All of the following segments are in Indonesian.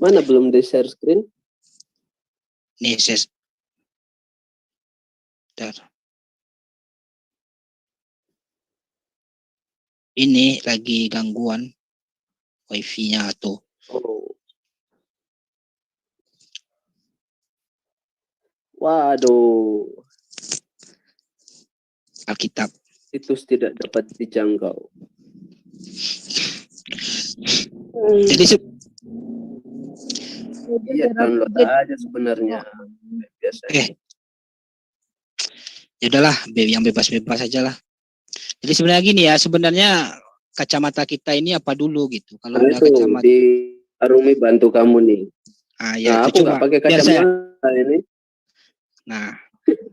Mana belum di share screen? Nih, ini lagi gangguan wifi-nya tuh. Oh. Waduh. Alkitab. Situs tidak dapat dijangkau. Jadi iya, download aja sebenarnya. Biasa. Ya udahlah, yang bebas-bebas aja lah. Jadi sebenarnya gini ya, sebenarnya kacamata kita ini apa dulu gitu. Kalau ada kacamata di Arumi bantu kamu nih. Ya, nah, aku nggak pakai kacamata ini. Nah,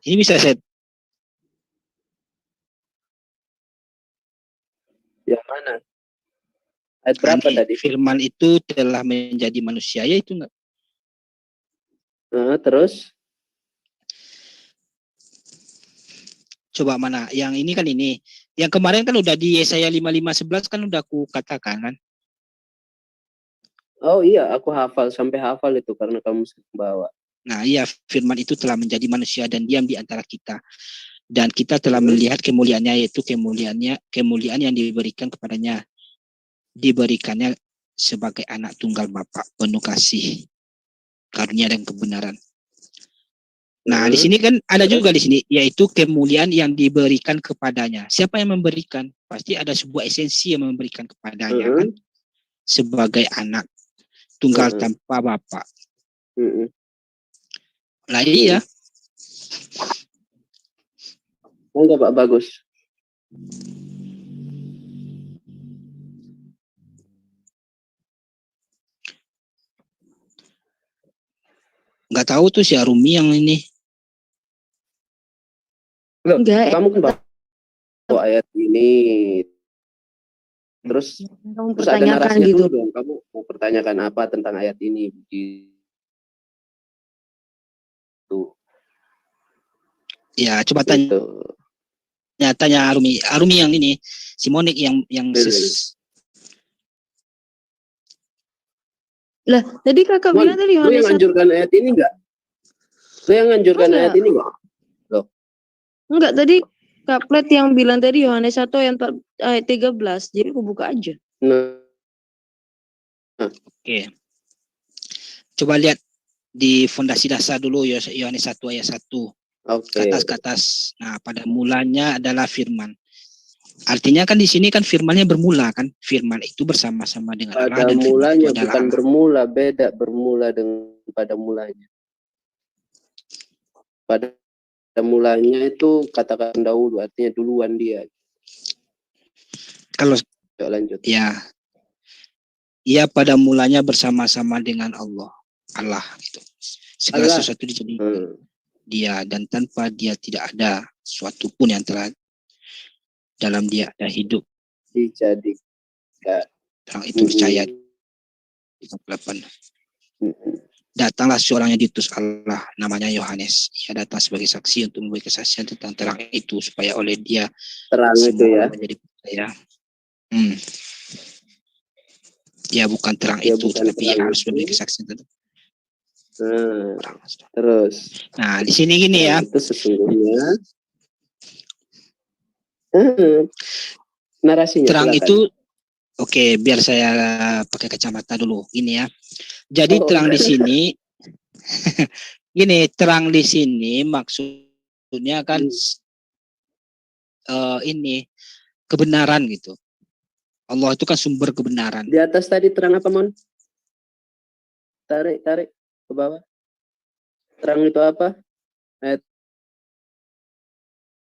ini bisa saya. Yang mana? Ayat berapa tadi? Firman itu telah menjadi manusia, ya itu enggak? Terus? Coba mana? Yang ini kan ini. Yang kemarin kan udah di Yesaya 55:11 kan udah aku katakan kan. Oh iya, aku sampai hafal itu karena kamu bawa. Nah iya, firman itu telah menjadi manusia dan diam di antara kita. Dan kita telah melihat kemuliaannya, yaitu kemuliaan yang diberikan kepadanya. Diberikannya sebagai anak tunggal Bapa, penuh kasih, karunia dan kebenaran. Nah, di sini kan ada juga di sini, yaitu kemuliaan yang diberikan kepadanya. Siapa yang memberikan? Pasti ada sebuah esensi yang memberikan kepadanya kan, sebagai anak tunggal tanpa bapa. Lah iya. Enggak, Pak, bagus. Nggak tahu tuh si Arumi yang ini. Enggak, kamu kan bawa ayat ini. Terus ada narasinya gitu dong. Kamu mau pertanyakan apa tentang ayat ini? Ya, coba tanya Arumi yang ini, si Monik yang Lah, tadi kakak bilang tadi lu yang anjurkan ayat ini enggak? Lu yang anjurkan ayat ini enggak? Loh. Enggak, tadi Kak Plet yang bilang tadi Yohanes 1 ayat 13. Jadi aku buka aja. Oke. Coba lihat di fondasi dasar dulu, Yohanes 1 ayat 1. Ke atas. Nah, pada mulanya adalah firman. Artinya kan di sini kan firmannya bermula kan. Firman itu bersama-sama dengan Allah, dan mulanya itu bukan Allah. Bermula, beda bermula dengan pada mulanya. Pada mulanya itu katakan dahulu, artinya duluan dia. Kalau lanjut. Ya. Ia pada mulanya bersama-sama dengan Allah gitu. Segala sesuatu dijadikan dia, dan tanpa dia tidak ada suatu pun yang telah dalam dia ada hidup. Dijadikan. Orang itu percaya. Datanglah seorang yang diutus Allah, namanya Yohanes. Ia datang sebagai saksi untuk memberi kesaksian tentang terang itu, supaya oleh dia terang itu ya menjadi percaya. Ya, bukan terang itu, tapi harus memberi kesaksian tentang terus. Nah, di sini gini ya. Itu sesungguhnya narasinya. Terang silakan. itu, oke, biar saya pakai kacamata dulu. Ini ya. Jadi terang di sini, gini, terang di sini maksudnya kan ini kebenaran gitu. Allah itu kan sumber kebenaran. Di atas tadi terang apa, Mon? Tarik ke bawah. Terang itu apa? Ayat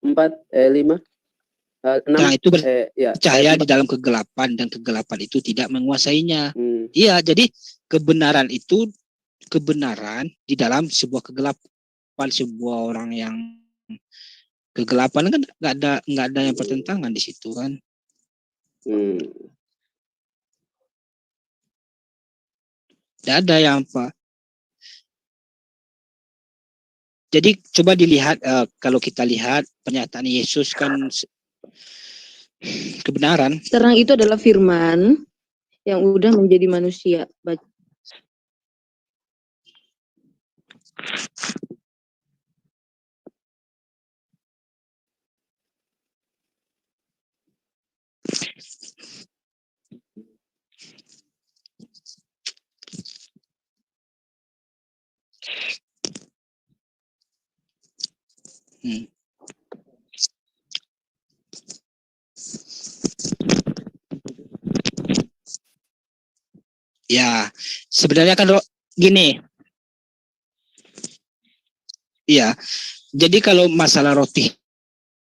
5. 6. Terang itu bercahaya di dalam kegelapan, dan kegelapan itu tidak menguasainya. Iya, jadi kebenaran itu kebenaran di dalam sebuah kegelapan, sebuah orang yang kegelapan kan nggak ada yang pertentangan di situ kan. Tidak ada yang apa. Jadi coba dilihat, kalau kita lihat pernyataan Yesus kan kebenaran. Terang itu adalah firman yang udah menjadi manusia. Hmm. Ya, sebenarnya kan gini, ya. Jadi kalau masalah roti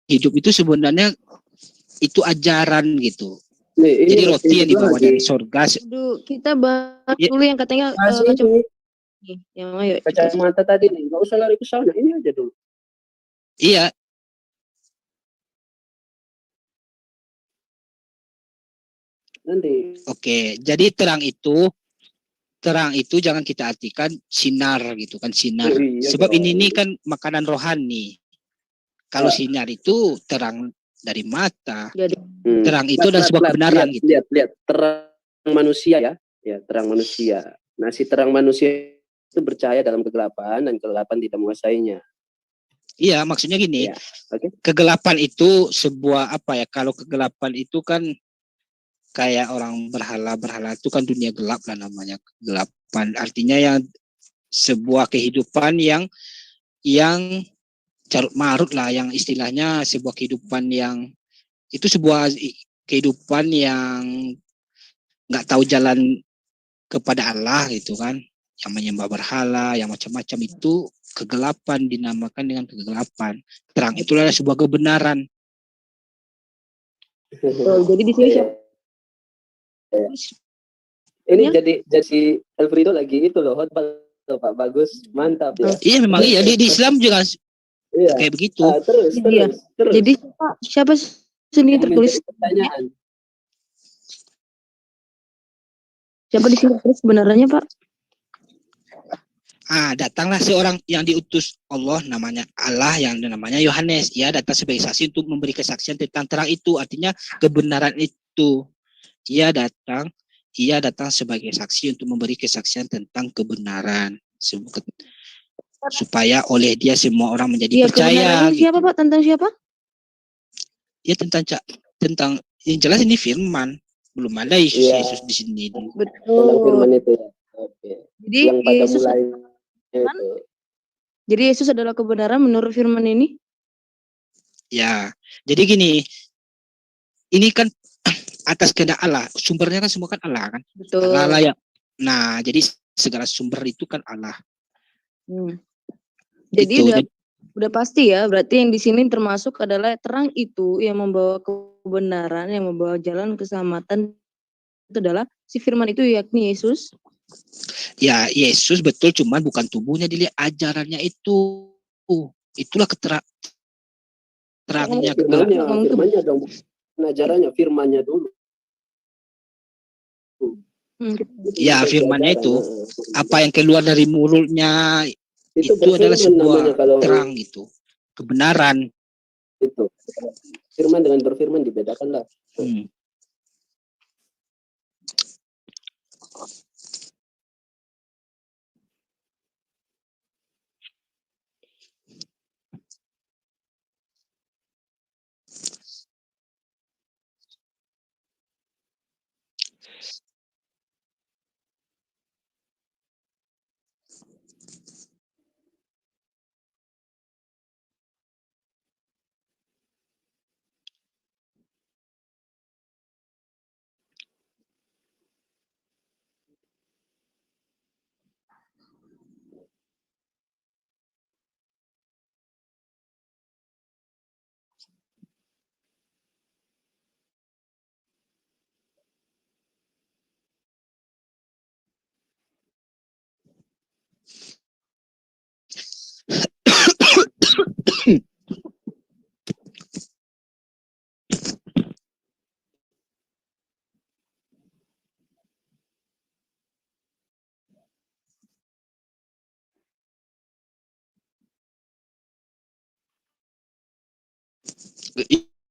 hidup itu sebenarnya itu ajaran gitu. Nih, ini Jadi roti roti yang hidup dibawa lagi. dari surga. Aduh, kita bahas Ya. dulu yang katanya Masih kacamata. ini Yang ayo cepat. kacamata tadi nih, nggak usah lari ke sana, ini aja dulu. Iya, Nanti. oke. Jadi terang itu jangan kita artikan sinar gitu kan, sinar. Oh, iya Sebab dong. ini kan makanan rohani. Kalau sinar itu terang dari mata. Jadi Terang itu adalah sebuah kebenaran gitu. Lihat terang manusia ya. Ya, terang manusia. Nah, si terang manusia itu bercahaya dalam kegelapan dan kegelapan tidak menguasainya. Iya, maksudnya gini. Ya, oke. Kegelapan itu sebuah apa ya? Kalau kegelapan itu kan kayak orang berhala itu kan dunia gelap lah namanya, kegelapan. Artinya yang sebuah kehidupan yang carut marut lah, yang istilahnya sebuah kehidupan yang itu sebuah kehidupan yang nggak tahu jalan kepada Allah gitu kan, yang menyembah berhala, yang macam-macam itu kegelapan, dinamakan dengan kegelapan. Terang itu adalah sebuah kebenaran. jadi di sini siapa? Ini Ya. jadi Alfredo lagi itu loh, hotball loh, Pak, bagus, mantap ya. Iya memang iya di Islam juga Iya. kayak begitu. Terus. Jadi siapa sini tertulis? Menjadi pertanyaan. Siapa di sini tertulis sebenarnya, Pak? Datanglah seorang yang diutus Allah, namanya Allah, yang namanya Yohanes. Ia datang sebagai saksi untuk memberi kesaksian tentang terang itu, artinya kebenaran itu. Ia datang sebagai saksi untuk memberi kesaksian tentang kebenaran, supaya oleh dia semua orang menjadi percaya. Gitu. Siapa, Pak? Tentang siapa? Ya tentang yang jelas ini firman. Belum ada Yesus di sini. Tentang Betul. firman itu ya. Oke. Jadi Yang pada Yesus mulainya itu. Jadi Yesus adalah kebenaran menurut firman ini? Ya, jadi gini, ini kan atas kehendak Allah, sumbernya kan semua kan Allah kan. Betul. Allah ya. Nah, jadi segala sumber itu kan Allah. Jadi Itu, udah pasti ya, berarti yang di sini termasuk adalah terang itu yang membawa kebenaran, yang membawa jalan keselamatan, itu adalah si firman itu, yakni Yesus. Ya, Yesus betul, cuman bukan tubuhnya, dilihat ajarannya itu. Itulah terangnya Firmannya dong, ajarannya, firmannya dulu. Ya, firmannya itu apa yang keluar dari mulutnya itu adalah sebuah terang gitu, kebenaran. Itu firman dengan berfirman dibedakanlah.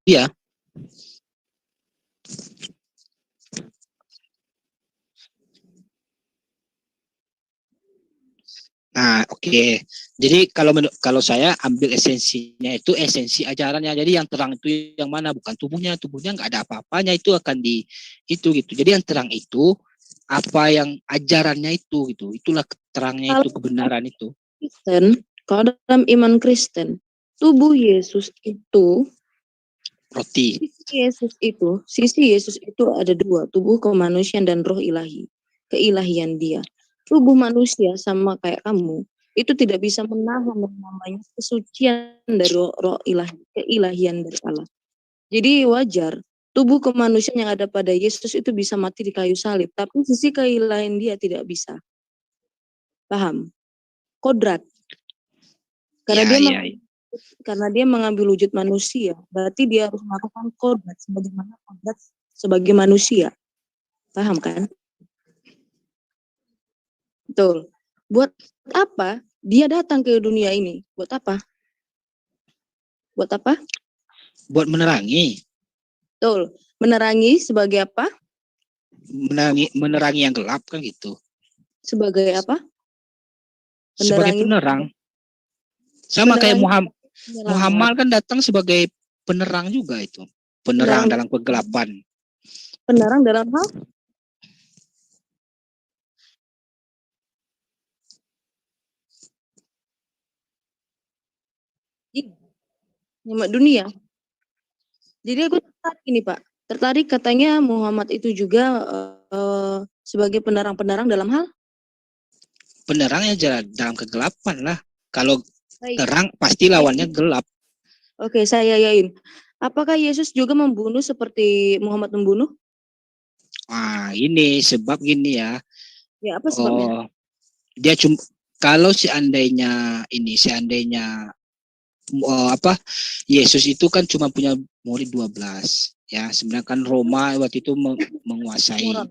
Iya. Nah, oke. Jadi kalau saya ambil esensinya itu esensi ajarannya. Jadi yang terang itu yang mana? Bukan tubuhnya. Tubuhnya nggak ada apa-apanya, itu akan itu gitu. Jadi yang terang itu apa yang ajarannya itu gitu. Itulah terangnya, itu kebenaran itu. Kristen, kalau dalam iman Kristen tubuh Yesus itu, Roti. sisi Yesus itu ada dua, tubuh kemanusiaan dan roh ilahi, keilahian dia. Tubuh manusia sama kayak kamu, itu tidak bisa menahan yang namanya kesucian dari roh ilahi, keilahian dari Allah. Jadi wajar, tubuh kemanusiaan yang ada pada Yesus itu bisa mati di kayu salib, tapi sisi keilahian dia tidak bisa. Paham? Kodrat. Karena dia mengambil wujud manusia, berarti dia harus melakukan kodrat sebagaimana kodrat sebagai manusia. Paham kan? Betul. Buat apa dia datang ke dunia ini? Buat apa? Buat apa? Buat menerangi. Betul. Menerangi sebagai apa? Menerangi yang gelap kan gitu. Sebagai apa? Sebagai penerang. Sama kayak Muhammad kan datang sebagai penerang juga itu. Penerang dalam kegelapan. Penerang dalam hal? Nyimak dunia. Jadi aku tertarik ini Pak. Tertarik katanya Muhammad itu juga sebagai penerang-penerang dalam hal? Penerang ya dalam kegelapan lah. Kalau terang pasti lawannya gelap. Oke, saya yakin. Apakah Yesus juga membunuh seperti Muhammad membunuh? Ini sebab gini ya. Ya, apa sebabnya? Dia cuma kalau seandainya Yesus itu kan cuma punya murid 12 ya. Sebenarnya kan Roma waktu itu menguasai. Moral.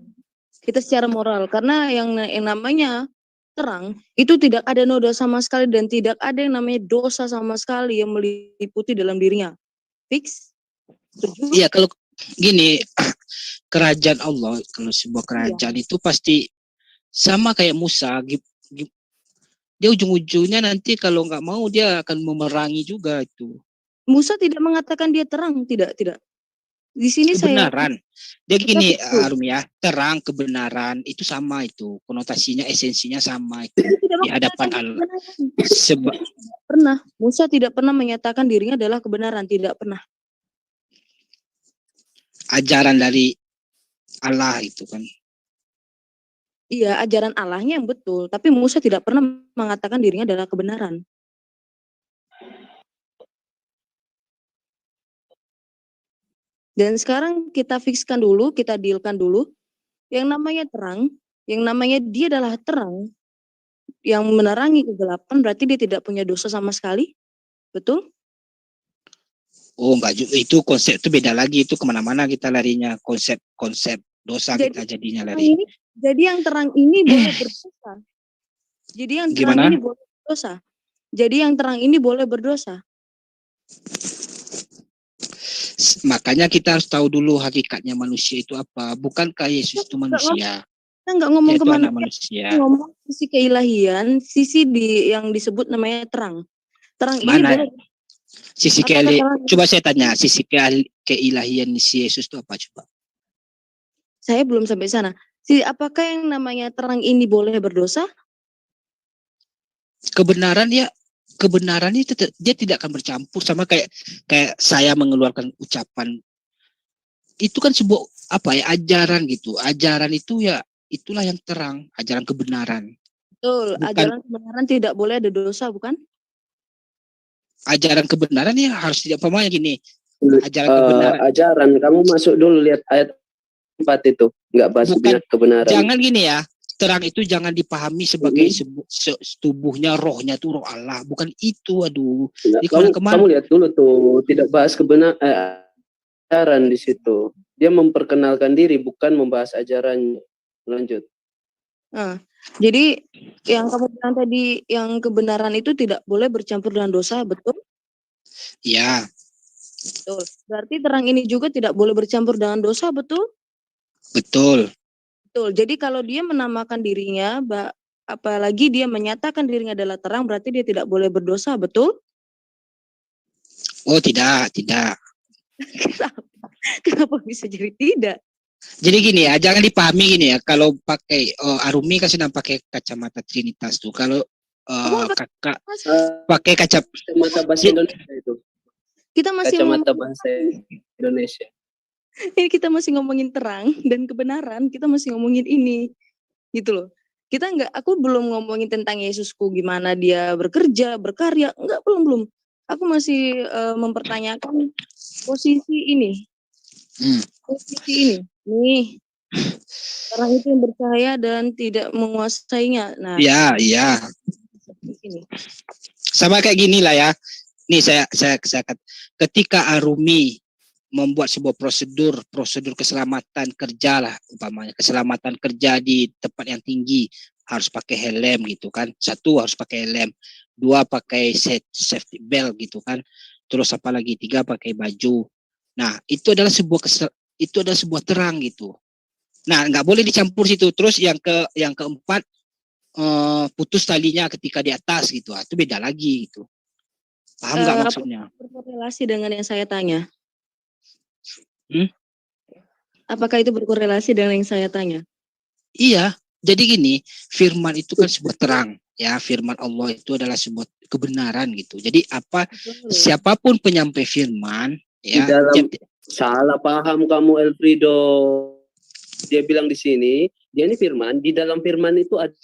Kita secara moral, karena yang namanya terang itu tidak ada noda sama sekali dan tidak ada yang namanya dosa sama sekali yang meliputi dalam dirinya. Fix? Iya, kalau gini, kerajaan Allah, kalau sebuah kerajaan itu pasti sama kayak Musa. Dia ujung-ujungnya nanti kalau nggak mau dia akan memerangi juga itu. Musa tidak mengatakan dia terang, tidak. Di sini kebenaran. Dia gini, Arum ya, terang kebenaran itu sama itu, konotasinya, esensinya sama itu di hadapan Allah. Musa tidak pernah menyatakan dirinya adalah kebenaran, tidak pernah. Ajaran dari Allah itu kan. Iya, ajaran Allahnya yang betul, tapi Musa tidak pernah mengatakan dirinya adalah kebenaran. Dan sekarang kita fikskan dulu, kita dealkan dulu, yang namanya terang, yang namanya dia adalah terang, yang menerangi kegelapan, berarti dia tidak punya dosa sama sekali, betul? Oh enggak, itu konsep itu beda lagi, itu kemana-mana kita larinya, konsep dosa kita jadinya lari. Jadi yang terang ini boleh berdosa. Jadi yang terang ini boleh berdosa. Jadi yang terang ini boleh berdosa. Makanya kita harus tahu dulu hakikatnya manusia itu apa. Bukankah Yesus itu manusia? Kita nggak ngomong ke manusia. Ngomong sisi keilahian, sisi yang disebut namanya terang. Terang mana? Ini boleh. Sisi coba saya tanya, sisi keilahian si Yesus itu apa coba? Saya belum sampai sana. Apakah yang namanya terang ini boleh berdosa? Kebenaran itu dia tidak akan bercampur, sama kayak saya mengeluarkan ucapan itu kan sebuah ajaran gitu. Ajaran itu ya itulah yang terang, ajaran kebenaran. Betul, ajaran kebenaran tidak boleh ada dosa, bukan? Ajaran kebenaran ya harus tidak pamanya gini. Ajaran kebenaran. Ajaran kamu masuk dulu lihat ayat 4 itu, enggak bahas kebenaran. Jangan gini ya. Terang itu jangan dipahami sebagai tubuhnya, rohnya itu roh Allah, bukan itu. Aduh. Kamu lihat dulu tuh, tidak bahas ajaran di situ. Dia memperkenalkan diri, bukan membahas ajarannya. Lanjut. Jadi yang kamu bilang tadi, yang kebenaran itu tidak boleh bercampur dengan dosa, betul? Ya. Betul. Berarti terang ini juga tidak boleh bercampur dengan dosa, betul? Betul. Betul. Jadi kalau dia menamakan dirinya, apalagi dia menyatakan dirinya adalah terang, berarti dia tidak boleh berdosa, betul? Oh tidak. Kenapa bisa jadi tidak? Jadi gini ya, jangan dipahami gini ya. Kalau pakai Arumi kan sedang pakai kacamata Trinitas tuh. Kalau kakak pakai kacamata bahasa Indonesia. Kita masih kacamata bahasa Indonesia. ini kita masih ngomongin terang dan kebenaran, kita masih ngomongin ini, gitu loh. Aku belum ngomongin tentang Yesusku gimana dia bekerja, berkarya, belum. Aku masih mempertanyakan posisi ini, nih, orang itu yang bercahaya dan tidak menguasainya. Nah, Iya. ini. Sama kayak gini lah ya. Nih saya ketika Arumi membuat sebuah prosedur keselamatan kerja lah, umpamanya keselamatan kerja di tempat yang tinggi harus pakai helm gitu kan. 1 harus pakai helm, 2 pakai safety belt gitu kan. Terus apa lagi, 3 pakai baju. Nah, itu adalah sebuah terang gitu. Nah, nggak boleh dicampur situ. Terus yang keempat, putus talinya ketika di atas gitu. Itu beda lagi gitu. Paham nggak maksudnya? Berkorelasi dengan yang saya tanya. Hmm? Apakah itu berkorelasi dengan yang saya tanya? Iya, jadi gini, firman itu kan sebuah terang, ya. Firman Allah itu adalah sebuah kebenaran gitu. Jadi siapapun penyampai firman, ya. Di dalam salah paham kamu, Elfrido. Dia bilang di sini, dia ini firman, di dalam firman itu ada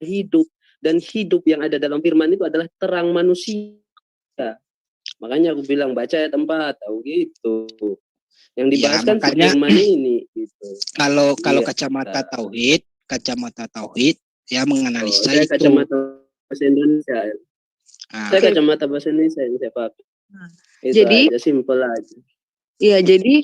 hidup, dan hidup yang ada dalam firman itu adalah terang manusia. Makanya aku bilang baca ayat 4, tahu gitu. Yang dibahas kan makanya, firman ini gitu. Kalau kacamata tauhid ya menganalisa saya itu. Kacamata bahasa Indonesia. Saya kacamata bahasa Indonesia yang saya pakai. Itu jadi aja, simple aja. Iya, jadi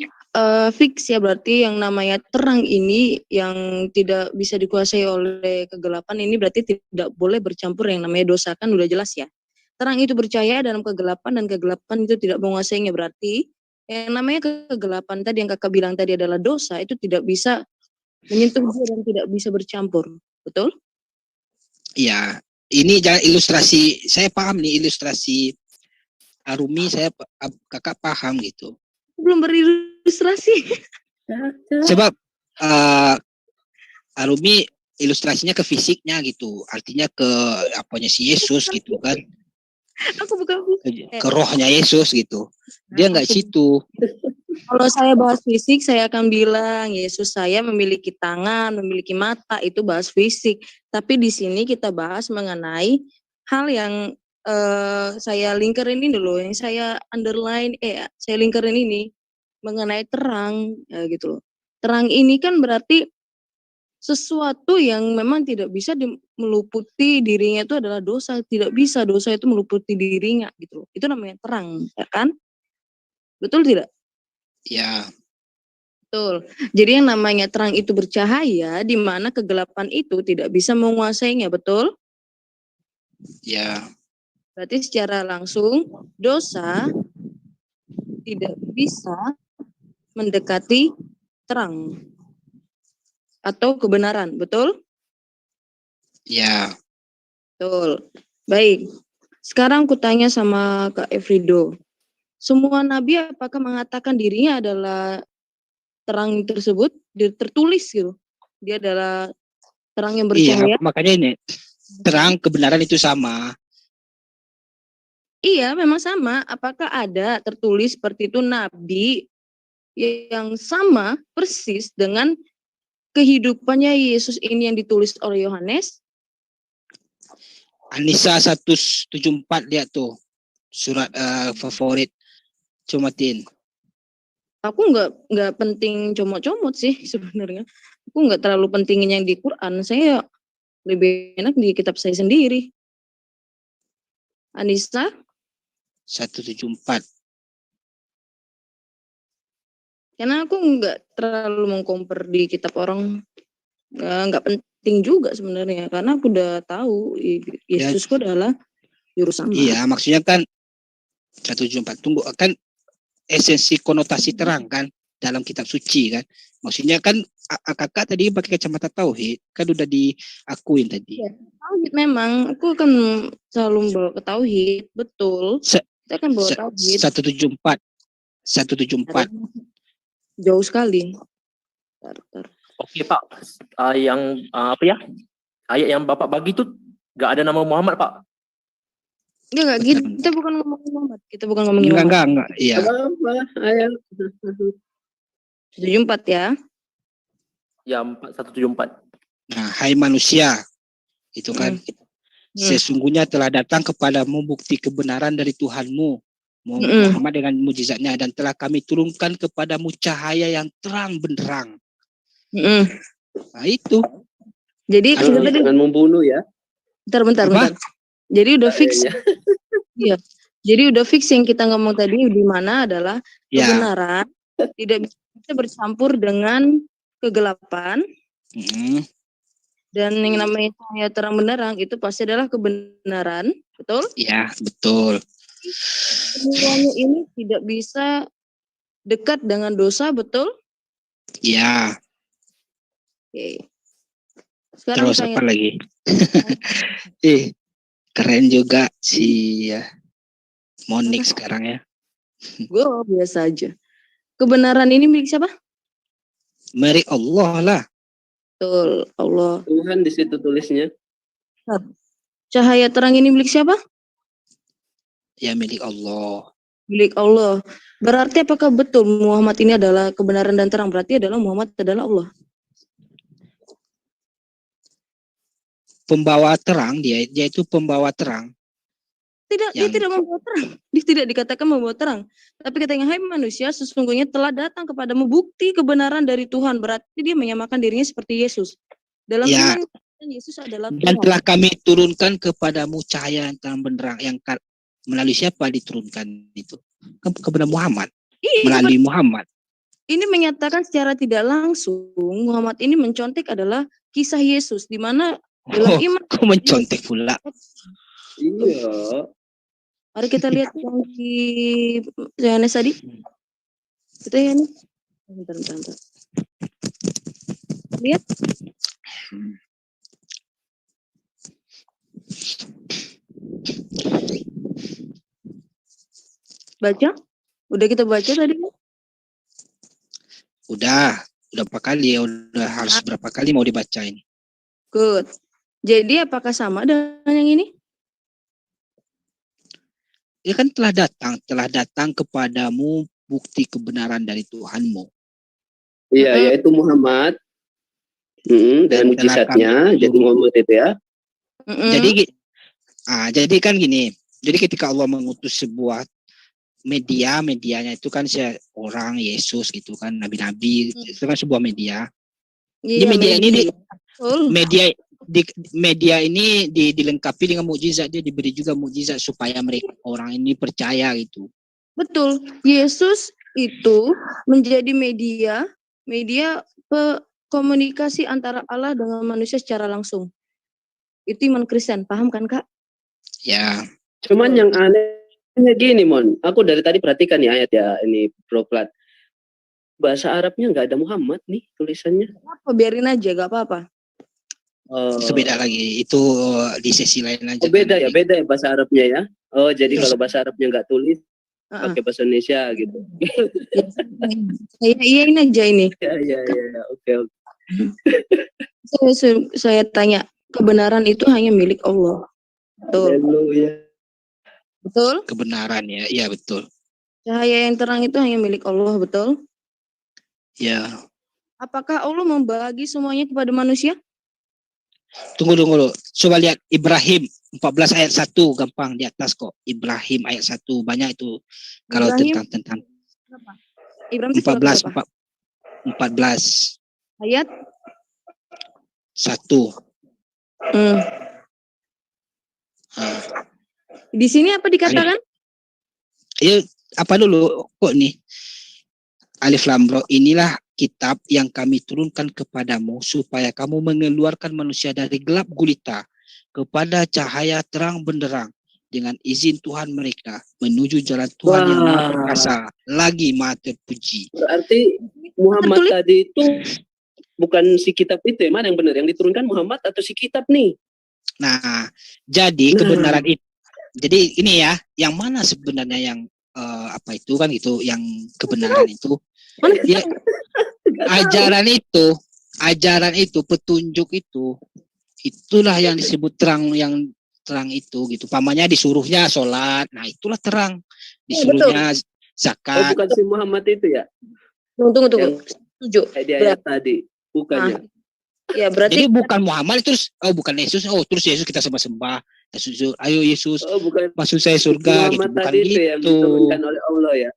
fix ya, berarti yang namanya terang ini yang tidak bisa dikuasai oleh kegelapan ini berarti tidak boleh bercampur yang namanya dosa, kan udah jelas ya. Terang itu percaya dalam kegelapan dan kegelapan itu tidak menguasainya, berarti yang namanya kegelapan tadi yang kakak bilang tadi adalah dosa, itu tidak bisa menyentuh dia dan tidak bisa bercampur, betul? Iya, ini jangan ilustrasi, saya paham nih ilustrasi Arumi, kakak paham gitu. Belum berilustrasi. Sebab Arumi ilustrasinya ke fisiknya gitu, artinya ke apanya si Yesus gitu kan. Aku bukan Ke rohnya Yesus gitu. Dia nggak situ. Kalau saya bahas fisik, saya akan bilang Yesus saya memiliki tangan, memiliki mata, itu bahas fisik. Tapi di sini kita bahas mengenai hal yang saya lingkarin ini dulu, yang saya underline, saya lingkarin ini mengenai terang, ya gitu loh. Terang ini kan berarti sesuatu yang memang tidak bisa meluputi dirinya itu adalah dosa. Tidak bisa dosa itu meluputi dirinya gitu loh. Itu namanya terang, ya kan? Betul tidak? Ya. Betul. Jadi yang namanya terang itu bercahaya, di mana kegelapan itu tidak bisa menguasainya, betul? Ya. Berarti secara langsung dosa tidak bisa mendekati terang atau kebenaran, betul? Ya. Betul. Baik. Sekarang kutanya sama Kak Efrido. Semua nabi apakah mengatakan dirinya adalah terang tersebut? Tertulis gitu. Dia adalah terang yang bercahaya. Iya, makanya ini terang kebenaran itu sama. Iya, memang sama. Apakah ada tertulis seperti itu nabi yang sama persis dengan kehidupannya Yesus ini yang ditulis oleh Yohanes? Anissa 174 lihat tuh surat favorit Comatin. Aku nggak penting comot-comot sih sebenarnya. Aku nggak terlalu pentingin yang di Quran. Saya lebih enak di kitab saya sendiri. Anissa 174. Karena aku nggak terlalu mengcompare di kitab orang, nggak penting juga sebenarnya, karena aku udah tahu Yesusku adalah juru selamat. Iya, maksudnya kan 174 tunggu kan esensi konotasi terang kan dalam kitab suci kan. Maksudnya kan kakak tadi pakai kacamata tauhid kan udah diakuin tadi. Ya, tauhid memang aku akan selalu bawa ke tauhid, betul. Kita akan bawa tauhid. 174. Jauh sekali. Oke Pak, yang apa ya? Ayat yang Bapak bagi itu nggak ada nama Muhammad Pak. Enggak, kita bukan ngomongin Muhammad. Kita bukan ngomongin Muhammad. Enggak. Iya. Apa? Ayo. 74 ya. Ya 174. Nah, hai manusia, itu kan sesungguhnya telah datang kepadamu bukti kebenaran dari Tuhanmu Muhammad dengan mujizatnya, dan telah kami turunkan kepadamu cahaya yang terang benderang. Nah itu. Jadi kita tadi Jangan membunuh ya. bentar. Jadi udah fix. Iya. Iya. Jadi udah fix yang kita ngomong tadi di mana adalah kebenaran tidak bisa bercampur dengan kegelapan. Dan yang namanya cahaya terang benderang itu pasti adalah kebenaran, betul? Ya, betul. Semuanya ini tidak bisa dekat dengan dosa, betul? Ya. Oke. Sekarang Terus apa lagi? Keren juga si Monik sekarang ya. Gue biasa aja. Kebenaran ini milik siapa? Milik Allah lah. Betul, Allah. Tuhan di situ tulisnya. Cahaya terang ini milik siapa? Ya, milik Allah. Milik Allah. Berarti apakah betul Muhammad ini adalah kebenaran dan terang? Berarti adalah Muhammad adalah Allah. Pembawa terang, dia itu pembawa terang. Tidak, dia tidak membawa terang. Dia tidak dikatakan membawa terang. Tapi katanya, hai manusia, sesungguhnya telah datang kepadamu bukti kebenaran dari Tuhan. Berarti dia menyamakan dirinya seperti Yesus. Dalam iman, Yesus adalah Tuhan. Dan telah kami turunkan kepadamu cahaya yang terang benderang. Yang melalui siapa diturunkan itu? Kepada Muhammad. Melalui Muhammad. Ini menyatakan secara tidak langsung, Muhammad ini mencontek adalah kisah Yesus. Di mana dalam iman. Kok mencontek pula? Iya. Mari kita lihat yang di Yohanes tadi. Kita ya nih. Bentar. Lihat. Baca? Udah kita baca tadi? Udah berapa kali ya? Udah harus berapa kali mau dibaca ini? Good. Jadi apakah sama dengan yang ini? Dia kan telah datang kepadamu bukti kebenaran dari Tuhanmu. Iya, yaitu Muhammad. Dan mujizatnya, jadi Muhammad itu ya. Jadi kan gini. Jadi ketika Allah mengutus sebuah medianya itu kan orang Yesus gitu kan, nabi-nabi itu kan sebuah media. Iya, media ini dilengkapi dengan mukjizat, dia diberi juga mukjizat supaya mereka orang ini percaya gitu. Betul. Yesus itu menjadi media komunikasi antara Allah dengan manusia secara langsung. Itu iman Kristen, paham kan Kak? Ya. Cuman yang anehnya gini Mon, aku dari tadi perhatikan nih ayat ya ini Bro Plat. Bahasa Arabnya nggak ada Muhammad nih tulisannya. Apa? Biarin aja, gak apa-apa. Itu beda lagi, itu di sesi lain aja. Beda ya bahasa Arabnya ya. Oh jadi kalau bahasa Arabnya nggak tulis, pakai bahasa Indonesia gitu. Iya ini aja ini. Iya, oke. Saya tanya, kebenaran itu hanya milik Allah. Betul. Haleluya. Betul? Kebenaran ya, iya betul. Cahaya yang terang itu hanya milik Allah, betul? Ya. Apakah Allah membagi semuanya kepada manusia? Tunggu dulu. Coba lihat Ibrahim 14 ayat 1, gampang di atas kok. Ibrahim ayat 1, banyak itu kalau tentang Ibrahim 14 ayat 1. Di sini apa dikatakan? Apa dulu kok nih? Alif Lam Ra, inilah kitab yang kami turunkan kepadamu supaya kamu mengeluarkan manusia dari gelap gulita kepada cahaya terang benderang dengan izin Tuhan mereka menuju jalan Tuhan yang maha perkasa lagi maha terpuji. Berarti Muhammad tadi itu bukan si kitab itu, mana yang benar? Yang diturunkan Muhammad atau si kitab nih? Nah, jadi kebenaran itu. Jadi ini ya, yang mana sebenarnya yang apa itu kan itu yang kebenaran itu? Ya, ajaran itu, petunjuk itu, itulah yang disebut terang, yang terang itu gitu. Pamannya disuruhnya sholat, nah itulah terang. Iya, Disuruhnya Oh, zakat. bukan si Muhammad itu ya? Tunggu. Yang Setuju. di ayat tadi. Bukannya. Ya, berarti Jadi bukan Muhammad terus, oh bukan Yesus, oh terus Yesus kita sembah-sembah. Yesus, ayo Yesus, Oh, bukan masuk saya si surga gitu, Muhammad bukan tadi itu yang gitu. diturunkan oleh Allah ya?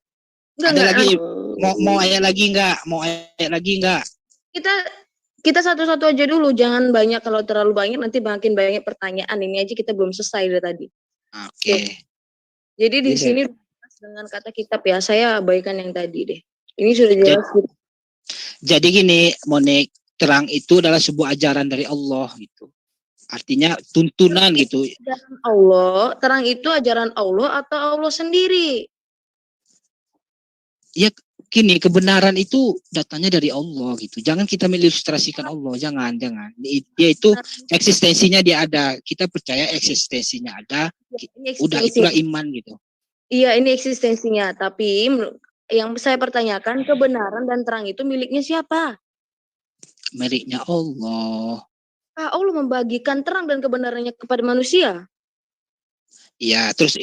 Ada lagi, enggak. mau ayat lagi enggak? Mau ayat lagi enggak? Kita satu-satu aja dulu, jangan banyak. Kalau terlalu banyak nanti makin banyak pertanyaan. Ini aja kita belum selesai dari tadi. Oke. Jadi di Bisa. sini dengan kata kitab ya, saya abaikan yang tadi deh. Ini sudah jelas. Jadi gini, Monik, terang itu adalah sebuah ajaran dari Allah gitu. Artinya tuntunan gitu. Ajaran Allah, terang itu ajaran Allah atau Allah sendiri? Ya gini, kebenaran itu datangnya dari Allah gitu. Jangan kita mengilustrasikan Allah, jangan. Dia itu eksistensinya dia ada. Kita percaya eksistensinya ada. Ini Udah itulah iman gitu. Iya, ini eksistensinya. Tapi yang saya pertanyakan, kebenaran dan terang itu miliknya siapa? Miliknya Allah. Allah membagikan terang dan kebenarannya kepada manusia. Ya, terus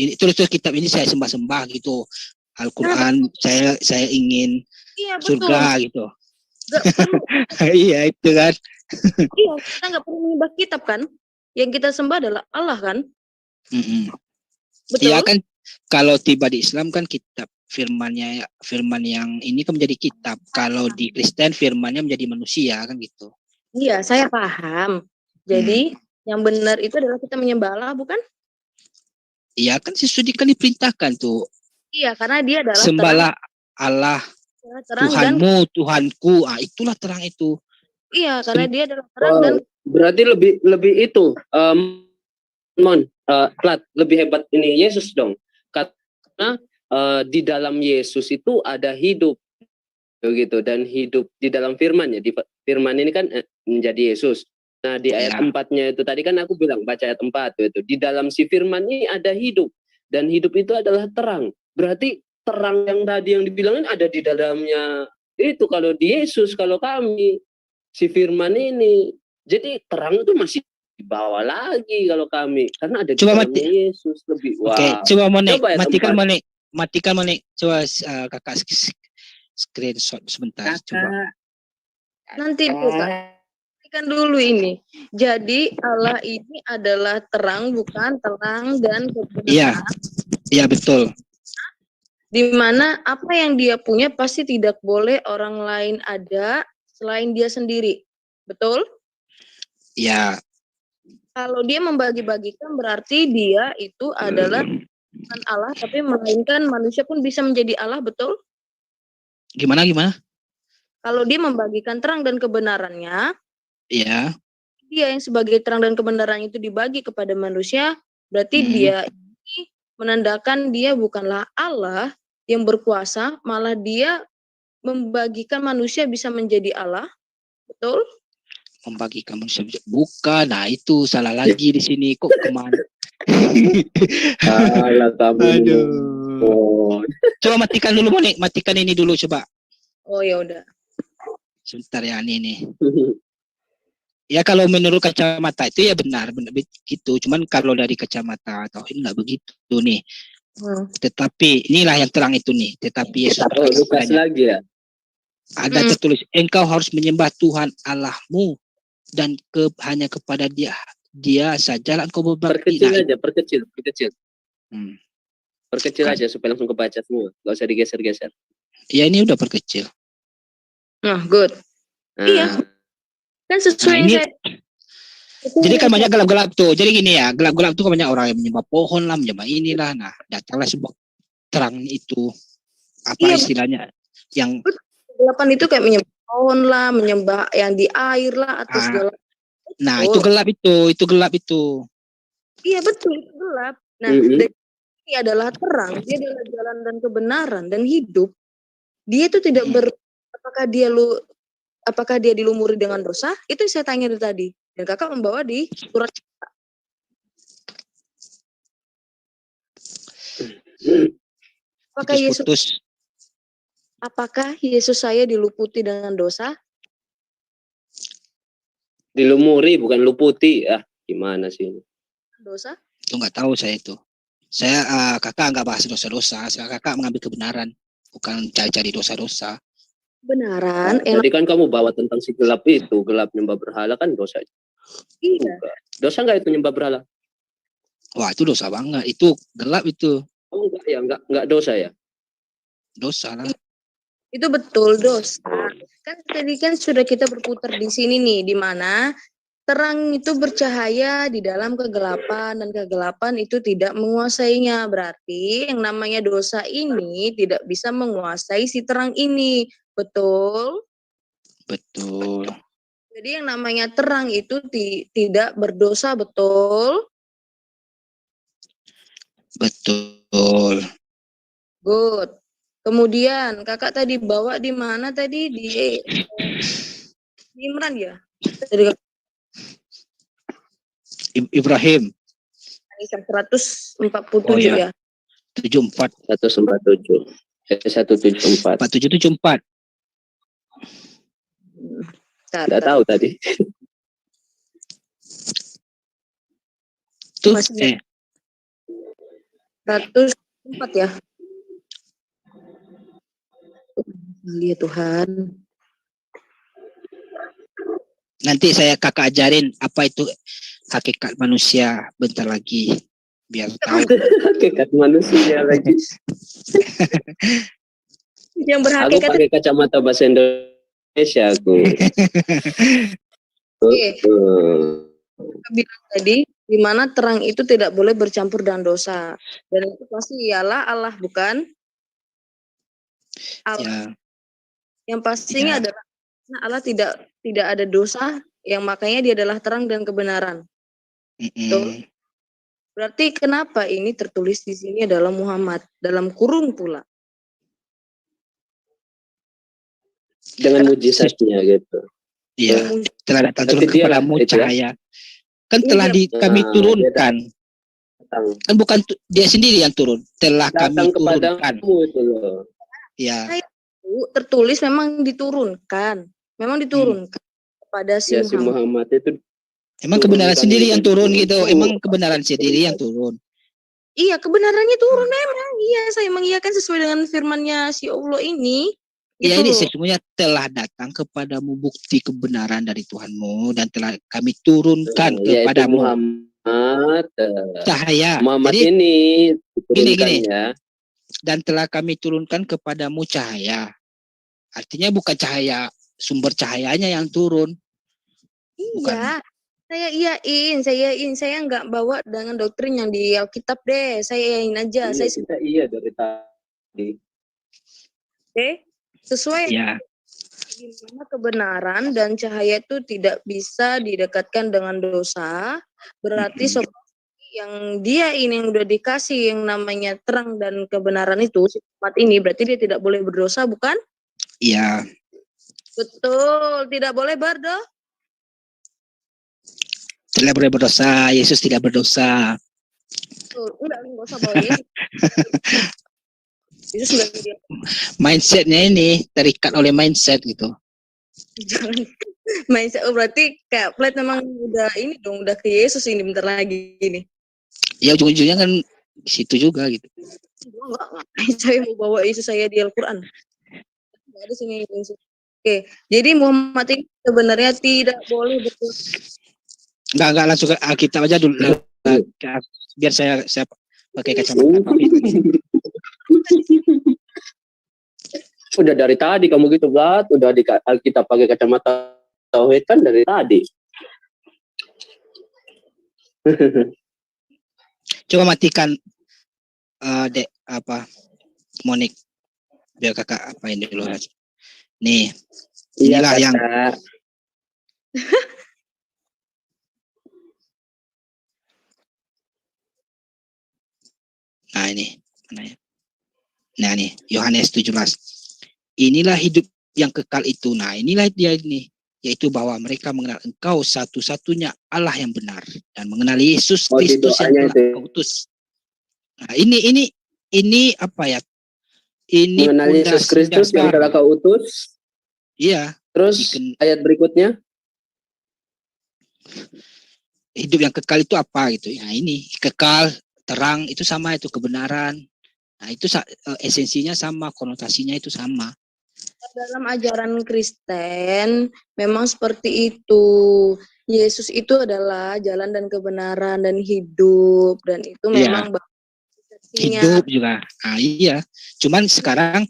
kitab ini saya sembah-sembah gitu. Al-Qur'an saya ingin surga gitu. Gak perlu. Iya, itu kan. Iya, kita nggak perlu menyembah kitab kan? Yang kita sembah adalah Allah kan? Betul? Iya kan, kalau tiba di Islam kan kitab firman yang ini kan menjadi kitab. Kalau di Kristen firmannya menjadi manusia kan gitu. Iya, saya paham. Jadi yang benar itu adalah kita menyembah Allah, bukan? Iya kan sesudah kan diperintahkan tuh. Iya, karena dia adalah sembahlah Allah terang Tuhanmu, Tuhanku. Ah, itulah terang itu. Iya, karena dia adalah terang dan berarti lebih itu Plat, lebih hebat ini Yesus dong. Karena di dalam Yesus itu ada hidup begitu, dan hidup di dalam firman ya. Di firman ini kan menjadi Yesus. Nah, di ayat 4-nya itu tadi kan aku bilang baca ayat 4 itu. Di dalam si firman ini ada hidup, dan hidup itu adalah terang. Berarti terang yang tadi yang dibilangin ada di dalamnya itu kalau di Yesus, kalau kami si firman ini. Jadi terang itu masih di bawah lagi kalau kami, karena ada di dalamnya Yesus lebih. Oke, coba matikan Monik. Coba kakak screenshot sebentar. Coba. Nanti kan dulu ini. Jadi Allah ini adalah terang, bukan terang dan kebenaran. Iya betul. Di mana apa yang dia punya pasti tidak boleh orang lain ada selain dia sendiri. Betul? Iya. Kalau dia membagi-bagikan berarti dia itu adalah bukan Allah, tapi melainkan manusia pun bisa menjadi Allah, betul? Gimana? Kalau dia membagikan terang dan kebenarannya, iya. Dia yang sebagai terang dan kebenaran itu dibagi kepada manusia, berarti dia ini menandakan dia bukanlah Allah yang berkuasa, malah dia membagikan manusia bisa menjadi Allah, betul? Membagikan manusia bukan, nah itu salah lagi di sini kok kemana? Alah kamu. Aduh. Coba matikan dulu Monik, matikan ini dulu coba. Oh ya udah. Sebentar ya ini. Ya kalau menurut kacamata itu ya benar begitu. Cuman kalau dari kacamata tauhid enggak begitu nih. Tetapi inilah yang terang itu nih. Tetapi Yesus Lukas lagi ya. ada tertulis engkau harus menyembah Tuhan Allahmu dan hanya kepada Dia sajalah engkau berbakti. Perkecil. Perkecil aja supaya langsung kebaca semua. Gak usah digeser-geser. Ya ini udah perkecil. Nah, good. Iya. Kan sesuai Jadi kan banyak gelap-gelap tuh. Jadi gini ya, gelap-gelap tuh kan banyak orang yang menyembah pohon lah, menyembah inilah. Nah, datanglah sebuah terang itu. Apa istilahnya? Yang kegelapan itu kayak menyembah pohon lah, menyembah yang di air lah atau segala. Nah, itu gelap itu. Iya, betul, itu gelap. Nah, ini adalah terang, dia adalah jalan dan kebenaran dan hidup. Dia itu tidak apakah dia dilumuri dengan dosa? Itu yang saya tanya tadi. Dan kakak membawa di surat. Apakah Yesus saya diluputi dengan dosa? Dilumuri bukan luputi. Gimana sih ini? Dosa? Itu nggak tahu saya itu. Saya kakak nggak bahas dosa-dosa. Kakak mengambil kebenaran, bukan cari-cari dosa-dosa. Benaran, Tadi kan kamu bawa tentang si gelap itu, gelap nyembah berhala kan dosa. iya. Juga. Dosa nggak itu nyembah berhala? Wah itu dosa banget. Itu gelap itu Oh enggak ya, enggak dosa ya. dosa lah. Itu betul dosa. Kan tadi kan sudah kita berputar di sini nih, di mana terang itu bercahaya di dalam kegelapan dan kegelapan itu tidak menguasainya. Berarti yang namanya dosa ini tidak bisa menguasai si terang ini. Betul? Betul. Jadi yang namanya terang itu tidak berdosa, betul? Betul. Good. Kemudian kakak tadi bawa di mana tadi di Imran ya? Dari Ibrahim Kisah 147 Oh, iya. ya. 74 147. 174. 4774. Enggak tahu tadi. Tuh Masih 104 ya. Ya Tuhan. nanti saya kakak ajarin apa itu hakikat manusia bentar lagi biar tahu. Hakikat manusia lagi. Yang Aku berhakikat pakai kacamata bahasa Indonesia aku. Oke. Bilang tadi di mana terang itu tidak boleh bercampur dengan dosa. Dan itu pasti ialah Allah, bukan? Allah. Ya, Yang pastinya Ya. adalah Allah tidak ada dosa, yang makanya dia adalah terang dan kebenaran. Betul. Berarti kenapa ini tertulis di sini adalah Muhammad dalam kurung pula? Dengan mujizatnya gitu. Iya, telah datang turun Berarti dia lah, kepadamu itu ya? cahaya. Kan telah Iya. kami Nah, turunkan. Datang Kan bukan dia sendiri yang turun, telah kami turunkan. kepadamu itu loh. Ya, Tertulis memang diturunkan. Memang diturunkan kepada si Ya si Muhammad. Muhammad itu emang kebenaran turunkan sendiri itu yang turun turun. gitu. Emang kebenaran sendiri yang turun. Iya, kebenarannya turun memang. Iya, saya mengiyakan sesuai dengan firman-Nya si Allah ini. Ya Itu ini loh. sesungguhnya telah datang kepadamu bukti kebenaran dari Tuhanmu dan telah kami turunkan Yaitu kepadamu Muhammad. cahaya. Muhammad Jadi ini gini. diturunkannya. Dan telah kami turunkan kepadamu cahaya. Artinya bukan cahaya sumber cahayanya yang turun. Iya. Saya iyain. Saya nggak bawa dengan doktrin yang di Alkitab deh. Saya iyain aja. Iya, Saya kita iya dari tadi. sesuai Ya, gimana kebenaran dan cahaya itu tidak bisa didekatkan dengan dosa. Berarti yang dia ini yang udah dikasih yang namanya terang dan kebenaran itu sifat ini berarti dia tidak boleh berdosa, bukan? iya. Betul, tidak boleh berdosa. Tidak boleh berdosa. Yesus tidak berdosa. Enggak usah bawa Yesus. Yesus enggak dia. Mindsetnya ini terikat oleh mindset gitu. Jangan mindset. Oh, berarti kayak flat memang udah ini dong, udah ke Yesus ini bentar lagi ini. Ya ujung-ujungnya kan di situ juga gitu. Enggak. Saya mau bawa Yesus saya di Al-Qur'an. Enggak ada sini Yesus. Oke, jadi Muhammad ini sebenarnya tidak boleh berdosa. Enggak langsung ke Alkitab aja dulu. Biar saya pakai kacamata tauhid lagi. Udah dari tadi kamu gitu, Blat. Udah kita pakai kacamata tauhid kan dari tadi. Coba matikan Dek Monik biar kakak apain dulu. Nih, inilah yang nah ini mana ya? Nah nih Yohanes 17. Inilah hidup yang kekal itu. Nah inilah dia ini, yaitu bahwa mereka mengenal Engkau satu-satunya Allah yang benar dan mengenal Yesus Kristus yang telah Engkau utus. Nah ini apa ya? Ini mengenal Yesus Kristus yang telah Kau utus. Iya. Terus ayat berikutnya. hidup yang kekal itu apa gitu. Ya ini kekal, terang itu sama, itu kebenaran. Nah, itu esensinya sama, konotasinya itu sama. Dalam ajaran Kristen memang seperti itu. Yesus itu adalah jalan dan kebenaran dan hidup, dan itu Iya. memang Hidup juga. Nah, iya. Cuman sekarang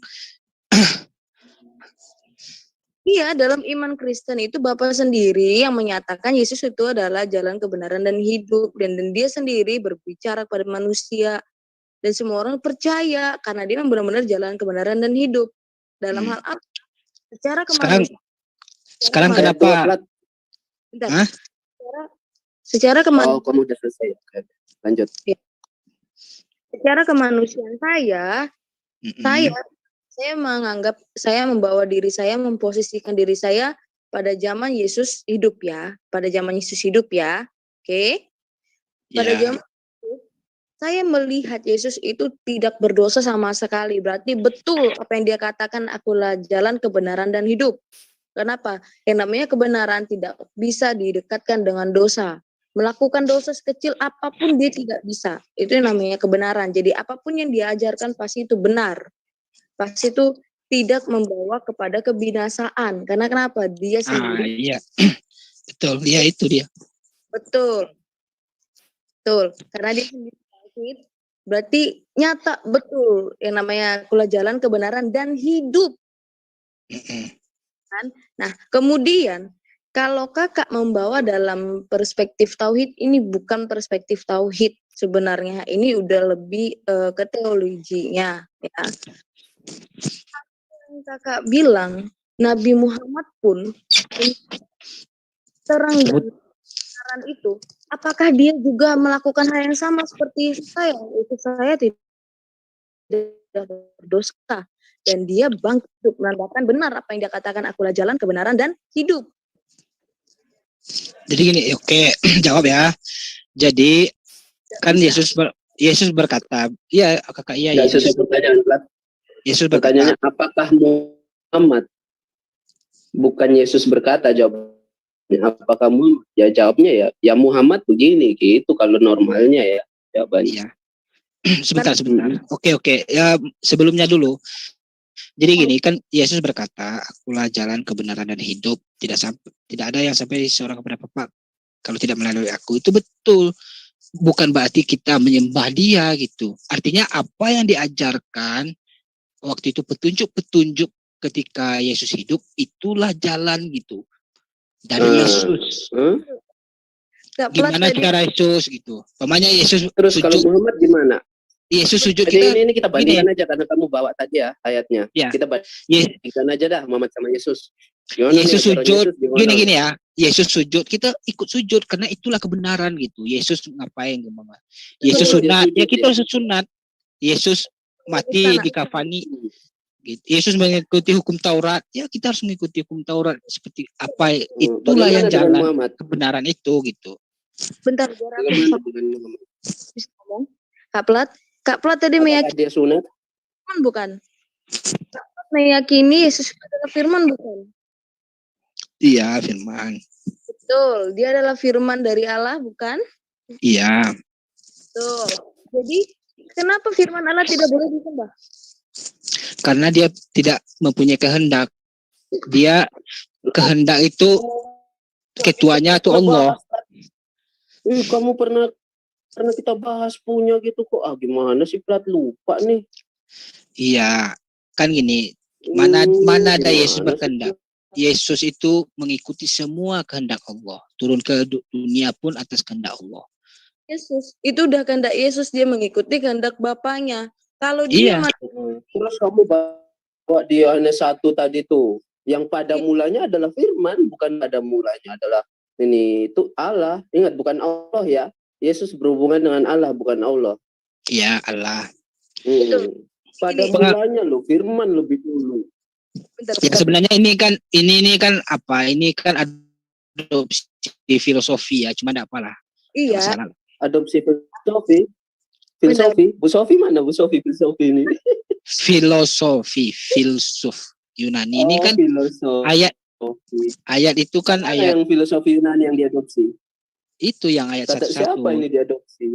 iya, dalam iman Kristen itu Bapa sendiri yang menyatakan Yesus itu adalah jalan kebenaran dan hidup, dan dia sendiri berbicara kepada manusia dan semua orang percaya karena dia benar-benar jalan kebenaran dan hidup. Dalam hal apa? Secara kemanusiaan. Sekarang kenapa? Bentar. Secara kemanusiaan. Oh, kamu udah selesai. Oke, lanjut. Secara kemanusiaan saya menganggap, saya membawa diri saya, memposisikan diri saya pada zaman Yesus hidup ya. Pada zaman Yesus hidup ya. Oke? Pada zaman itu, saya melihat Yesus itu tidak berdosa sama sekali. Berarti betul apa yang dia katakan, akulah jalan, kebenaran, dan hidup. Kenapa? Yang namanya kebenaran tidak bisa didekatkan dengan dosa. Melakukan dosa sekecil apapun dia tidak bisa. Itu yang namanya kebenaran. Jadi apapun yang dia ajarkan pasti itu benar. Pasti itu tidak membawa kepada kebinasaan. Karena kenapa? Dia sendiri. Iya. Betul, ya itu dia. Betul. Karena dia sendiri sakit, berarti nyata betul yang namanya akulah jalan, kebenaran, dan hidup. Nah, kemudian kalau kakak membawa dalam perspektif tauhid, ini bukan perspektif tauhid sebenarnya, ini udah lebih ke teologinya ya. Kakak bilang Nabi Muhammad pun terang dan kebenaran itu, apakah dia juga melakukan hal yang sama seperti saya? Itu saya tidak berdosa dan dia bangkit menandakan benar apa yang dia katakan, akulah jalan, kebenaran, dan hidup. Jadi gini, oke, jawab ya. Jadi kan Yesus berkata, ya kakak, iya Yesus. Yesus berkata, pertanyaannya apakah Muhammad? Bukan Yesus berkata, jawabnya apakah Muhammad? Ya jawabnya ya Muhammad begini gitu kalau normalnya ya jawabannya. Iya. Sebentar. Oke. Ya sebelumnya dulu. Jadi gini kan Yesus berkata, akulah jalan, kebenaran, dan hidup. Tidak ada yang sampai seorang kepada Bapa kalau tidak melalui aku. Itu betul. Bukan berarti kita menyembah dia gitu. Artinya apa yang diajarkan waktu itu, petunjuk ketika Yesus hidup, itulah jalan gitu. Dari Yesus. Gimana cara Yesus gitu. Pemanya Yesus terus sujud. Kalau Muhammad gimana? Yesus sujud. Ini kita bandingkan aja karena kamu bawa tadi ya ayatnya. Ya. Kita bandingkan aja dah Muhammad sama Yesus. Gimana Yesus sujud. Gini ya. Yesus sujud, kita ikut sujud karena itulah kebenaran gitu. Yesus ngapain gimana? Yesus sunat, ya kita harus sunat. Yesus mati di kafani. Gitu. Yesus mengikuti hukum Taurat, ya kita harus mengikuti hukum Taurat seperti apa, itulah yang jalan kebenaran itu gitu. Bentar, Kak Plat tadi meyakini dia sunat? Bukan. Kak Plat meyakini Yesus adalah firman bukan? Iya, firman. Betul, dia adalah firman dari Allah bukan? Iya. Betul. Jadi kenapa firman Allah tidak boleh disembah? Karena dia tidak mempunyai kehendak. Dia kehendak itu ketuanya itu Allah. Kamu pernah kita bahas punya gitu kok. Gimana sih Plat, lupa nih. Iya, kan gini. Mana ada Yesus berkehendak? Yesus itu mengikuti semua kehendak Allah. Turun ke dunia pun atas kehendak Allah. Yesus itu udah kehendak Yesus, dia mengikuti kehendak Bapaknya. Kalau dia terus kamu bawa di Yohanes 1 tadi tuh, yang pada mulanya adalah firman, bukan pada mulanya adalah ini itu Allah. Ingat, bukan Allah ya. Yesus berhubungan dengan Allah, bukan Allah. Iya, Allah. Pada mulanya loh, firman lebih dulu. Ya, sebenarnya ini kan apa? Ini kan adopsi filosofi ya, cuma enggak apalah. Iya. Adopsi filosofi. Bu Sofi mana Bu Sofi filosofi ini? filsuf Yunani ini kan filosofi. Ayat itu kan ayat yang filosofi Yunani yang diadopsi. Itu yang ayat Kata siapa 1:1. ini diadopsi?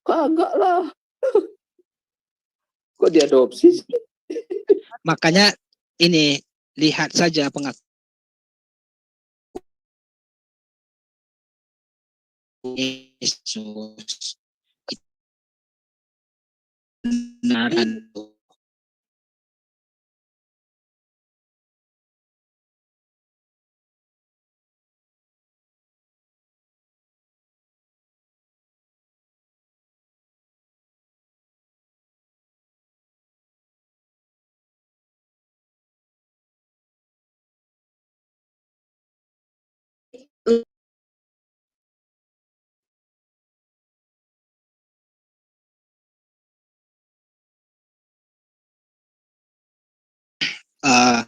Kagak lah. Kok diadopsi sih? Makanya ini lihat saja pengakuan Yesus. Kebenaran itu. eh,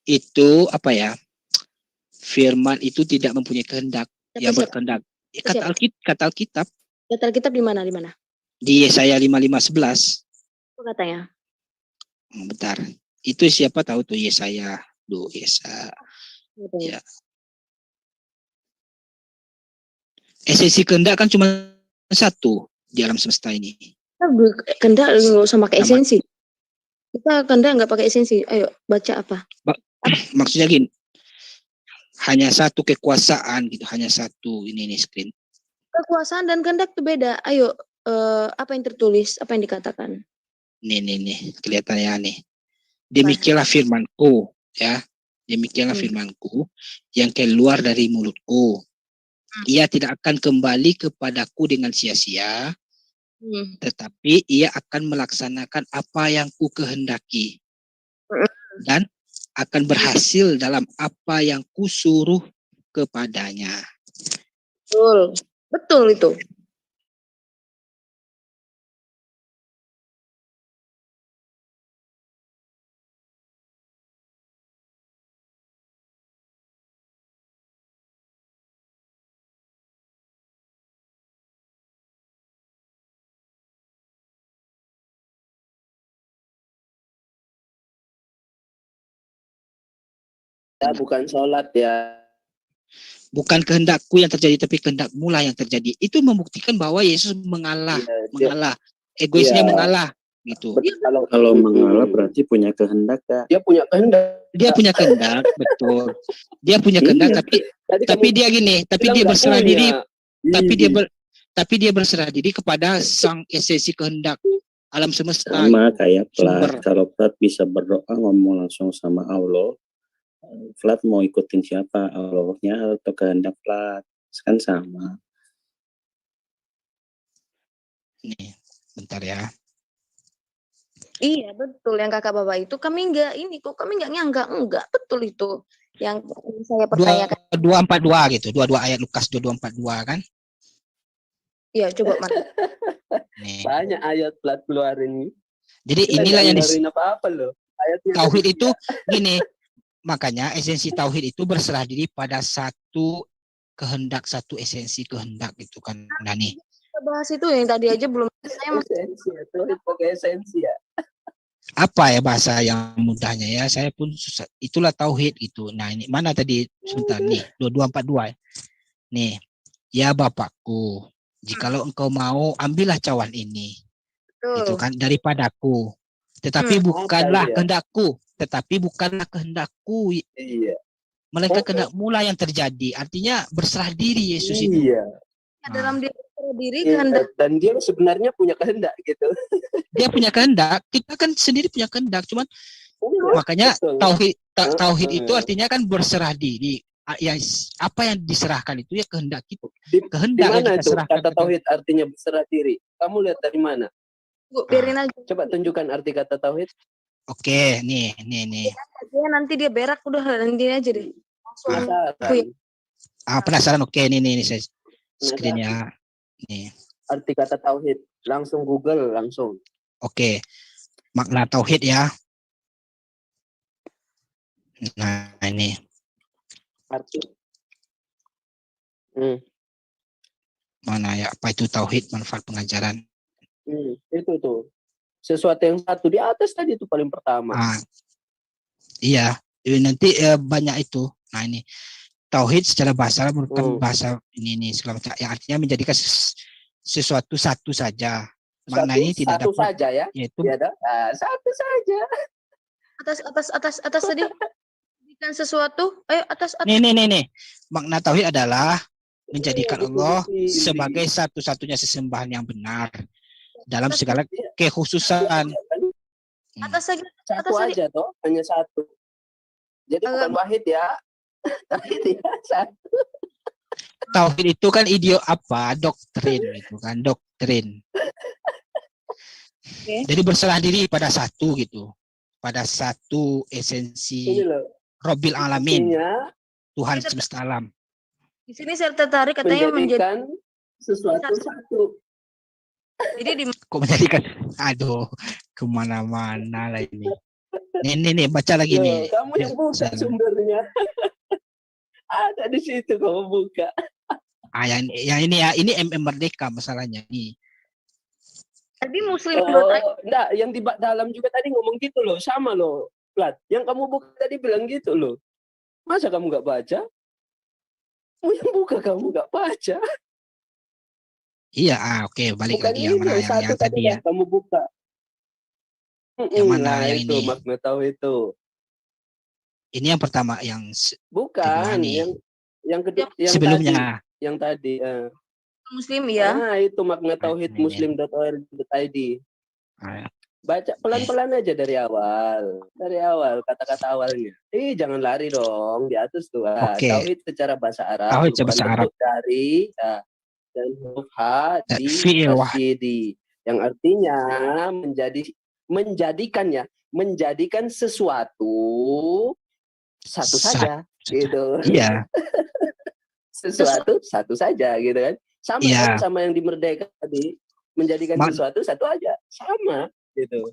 itu apa ya? Firman itu tidak mempunyai kehendak yang Siapa? berkehendak. Siapa? Kata Alkitab Kata Alkitab di mana? Di mana? di Yesaya 55:11. Apa katanya? Bentar. Itu siapa tahu tuh Yesaya. Yesaya. Katanya. Ya. Esensi kehendak kan cuma satu di alam semesta ini. Kita kehendak nggak usah pakai Sama. esensi. Kita kehendak nggak pakai esensi. Ayo baca apa? Maksudnya gini, hanya satu kekuasaan gitu, hanya satu ini screen. Kekuasaan dan kehendak itu beda. Ayo, apa yang tertulis? Apa yang dikatakan? Nih, kelihatannya nih. Demikianlah firmanku, ya. Demikianlah firmanku yang keluar dari mulutku. Ia tidak akan kembali kepadaku dengan sia-sia, tetapi ia akan melaksanakan apa yang ku kehendaki dan akan berhasil dalam apa yang ku suruh kepadanya. Betul, betul itu. Ya, bukan sholat ya. Bukan kehendakku yang terjadi, tapi kehendakmu lah yang terjadi. Itu membuktikan bahwa Yesus mengalah, egoisnya mengalah, gitu. Kalau mengalah berarti punya kehendak ya. Dia punya kehendak. Dia punya kehendak, betul. Dia punya kehendak, tapi dia gini, tapi dia berserah diri, tapi dia berserah diri kepada sang esensi kehendak alam semesta. Sama kayak Plat. Kalau Plat bisa berdoa ngomong langsung sama Allah, Plat mau ikutin siapa, Allahnya atau kehendak Plat, kan sama. Nih, bentar ya. Iya betul, yang kakak bapak itu kami nggak nyanggak, enggak betul itu yang saya pertanyakan. 2:42 gitu, 22 ayat Lukas 22:42 kan? Iya coba mana? Banyak ayat Plat keluarin. Jadi inilah yang apa-apa loh. Ayatnya tauhid itu gini, makanya esensi tauhid itu berserah diri pada satu kehendak, satu esensi kehendak gitu kan, Nani. Kita bahas itu yang tadi aja belum. Saya esensi ya, tauhid pakai esensi ya. Apa ya bahasa yang mudahnya ya, saya pun susah. Itulah tauhid gitu. Nah ini mana tadi, sebentar nih, 22:42 nih. Ya Bapakku, jikalau engkau mau, ambillah cawan ini, itu kan daripadaku, tetapi bukanlah kehendakku, Iya. melainkan kehendakmu lah yang terjadi. Artinya berserah diri Yesus itu. Iya. Dalam dia berserah diri kehendak, dan dia sebenarnya punya kehendak gitu. Dia punya kehendak, kita kan sendiri punya kehendak, cuman makanya tauhid itu artinya kan berserah diri. Yang apa yang diserahkan itu ya kehendak kita. Kehendak yang kita itu serahkan. Kata tauhid artinya berserah diri. Kamu lihat dari mana? Biarin aja. Coba tunjukkan arti kata tauhid. Oke, nih. Nanti dia berak udah, nanti aja deh. Penasaran? Oke, nih saya screen-nya. Nih. Arti kata tauhid, langsung Google langsung. Oke. Makna tauhid ya. Nah, ini. Arti. Mana ya? Apa itu tauhid, manfaat pengajaran? Itu tuh. Sesuatu yang satu di atas tadi itu paling pertama. Iya. Nanti banyak itu. Nah ini tauhid secara bahasa merupakan Hmm. bahasa ini segala macam yang artinya menjadikan sesuatu satu saja. Makna ini tidak Satu dapat saja ya. yaitu Ya, dah. Ah, satu saja. Atas tadi. Jadikan sesuatu. Ayo atas. nih. Makna tauhid adalah menjadikan Itu Allah dipilih. sebagai satu-satunya sesembahan yang benar dalam Atas- segala kekhususan. Atas lagi. Satu Atas tadi. aja toh, hanya satu. Jadi bukan Agak- wahid ya. Wahid ya, satu. Tauhid itu kan doktrin gitu kan, doktrin. Oke. Jadi berserah diri pada satu gitu, pada satu Ini esensi loh. Robbil Alamin, Artinya Tuhan semesta alam. Di sini saya tertarik katanya menjadikan sesuatu satu. Jadi di Kok menjadikan? Aduh, kemana-mana lah ini. Nih, baca lagi Loh, nih. kamu yang buka sumbernya. Ada di situ kamu buka. Yang ini ya, ini Merdeka masalahnya nih. tadi Muslim. Enggak, yang di dalam juga tadi ngomong gitu loh, sama loh. Plat, yang kamu buka tadi bilang gitu loh. Masa kamu nggak baca? Kamu yang buka kamu nggak baca. Iya, oke, balik Bukan lagi yang mana ini, satu yang tadi ya. kamu buka. Yang mana Nah, yang itu ini? makna tahu itu. Ini yang pertama, yang kedua Bukan, nih. yang kedua, yang Sebelumnya. tadi, yang tadi. Muslim ya. Nah, itu makna tauhid Ini. muslim.org.id. Ah, Baca pelan-pelan aja dari awal. Dari awal, kata-kata awalnya. Jangan lari dong, di atas tuh. Oke. Tauhid secara bahasa Arab. Tauhid secara bahasa bentuk dari dan huruf H di fi'il tasyidi. Yang artinya menjadikan sesuatu satu saja. Gitu. Iya. Sesuatu satu saja gitu kan. Sama Iya. kan sama yang di Merdeka tadi. Menjadikan sesuatu satu aja. Sama gitu.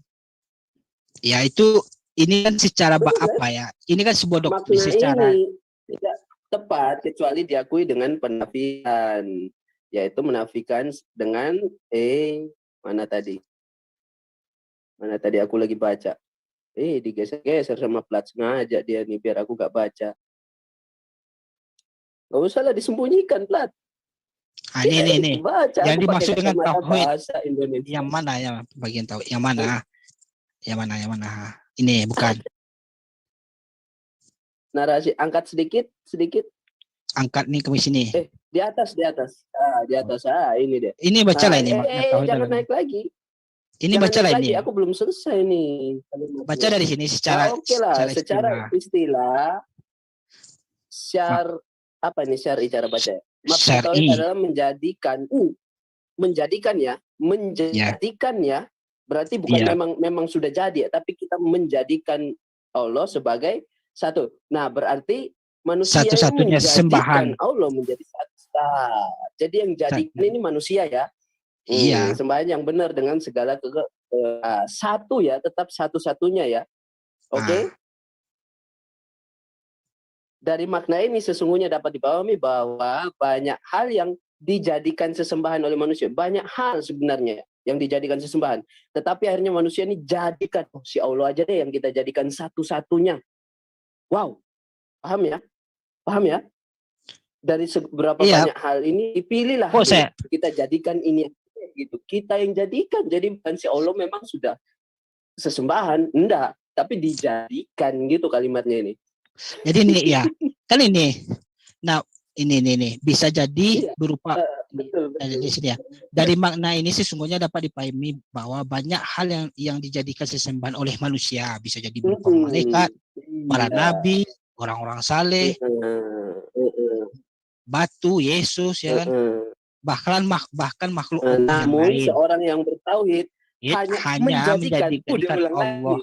Ya itu ini kan secara Betul, apa ya? Ini kan sebuah doktrin makna secara ini tidak tepat kecuali diakui dengan penafian, yaitu menafikan dengan mana tadi aku lagi baca. Digeser-geser sama plat sengaja dia nih biar aku gak baca. Gak usah lah disembunyikan plat. Ini. Baca, yang aku dimaksud pakai dengan kacamata tauhid. bahasa Indonesia. Yang mana ya bagian tauhid? Yang mana? Yang mana? Ini bukan. Narasi angkat sedikit. Angkat nih ke sini. Di atas. Di atas. Ini dia. Ini bacalah ini makna tauhid. Jangan naik lagi. Ini bacalah ini. Aku belum selesai nih. Baca dari sini secara oke lah, secara istilah apa ini syar'i cara baca? Maksud tauhid adalah menjadikan ya. Berarti bukan memang sudah jadi ya, tapi kita menjadikan Allah sebagai satu. Nah, berarti manusia satu-satunya sembahan Allah menjadi satu. Jadi yang jadikan ini manusia ya. Iya. Sembahan yang benar dengan segala satu ya, tetap satu-satunya ya. Oke? Dari makna ini sesungguhnya dapat dipahami bahwa banyak hal yang dijadikan sesembahan oleh manusia. Banyak hal sebenarnya yang dijadikan sesembahan. Tetapi akhirnya manusia ini jadikan, si Allah aja deh yang kita jadikan satu-satunya. Wow, paham ya? Dari seberapa banyak hal ini, dipilihlah kita jadikan ini. Gitu. Kita yang jadikan, jadi bukan si Allah memang sudah sesembahan, enggak. Tapi dijadikan gitu kalimatnya ini. Jadi ini ya, kan ini. Nah, ini bisa jadi berupa betul. Di sini ya. Dari makna ini sesungguhnya dapat dipahami bahwa banyak hal yang dijadikan sesembahan oleh manusia, bisa jadi berupa malaikat, para nabi, orang-orang saleh, batu, Yesus ya kan. Bahkan makhluk namun yang lain. Seorang yang bertauhid hanya menjadikan Allah.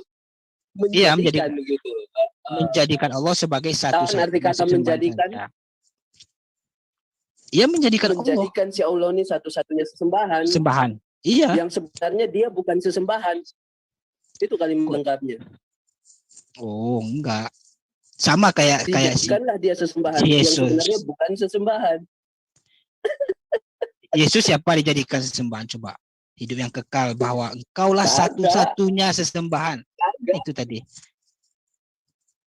Menjadikan Allah sebagai satu-satunya arti kata menjadikan. Ia menjadikan si Allah ini satu-satunya sesembahan. Iya. Yang sebenarnya dia bukan sesembahan. Itu kalimat lengkapnya. Oh, enggak. Sama kayak Dijadikanlah dia sesembahan. Yesus. Yang sebenarnya bukan sesembahan. Yesus siapa dijadikan sesembahan? Coba. Hidup yang kekal, bahwa engkaulah satu-satunya sesembahan. Itu tadi.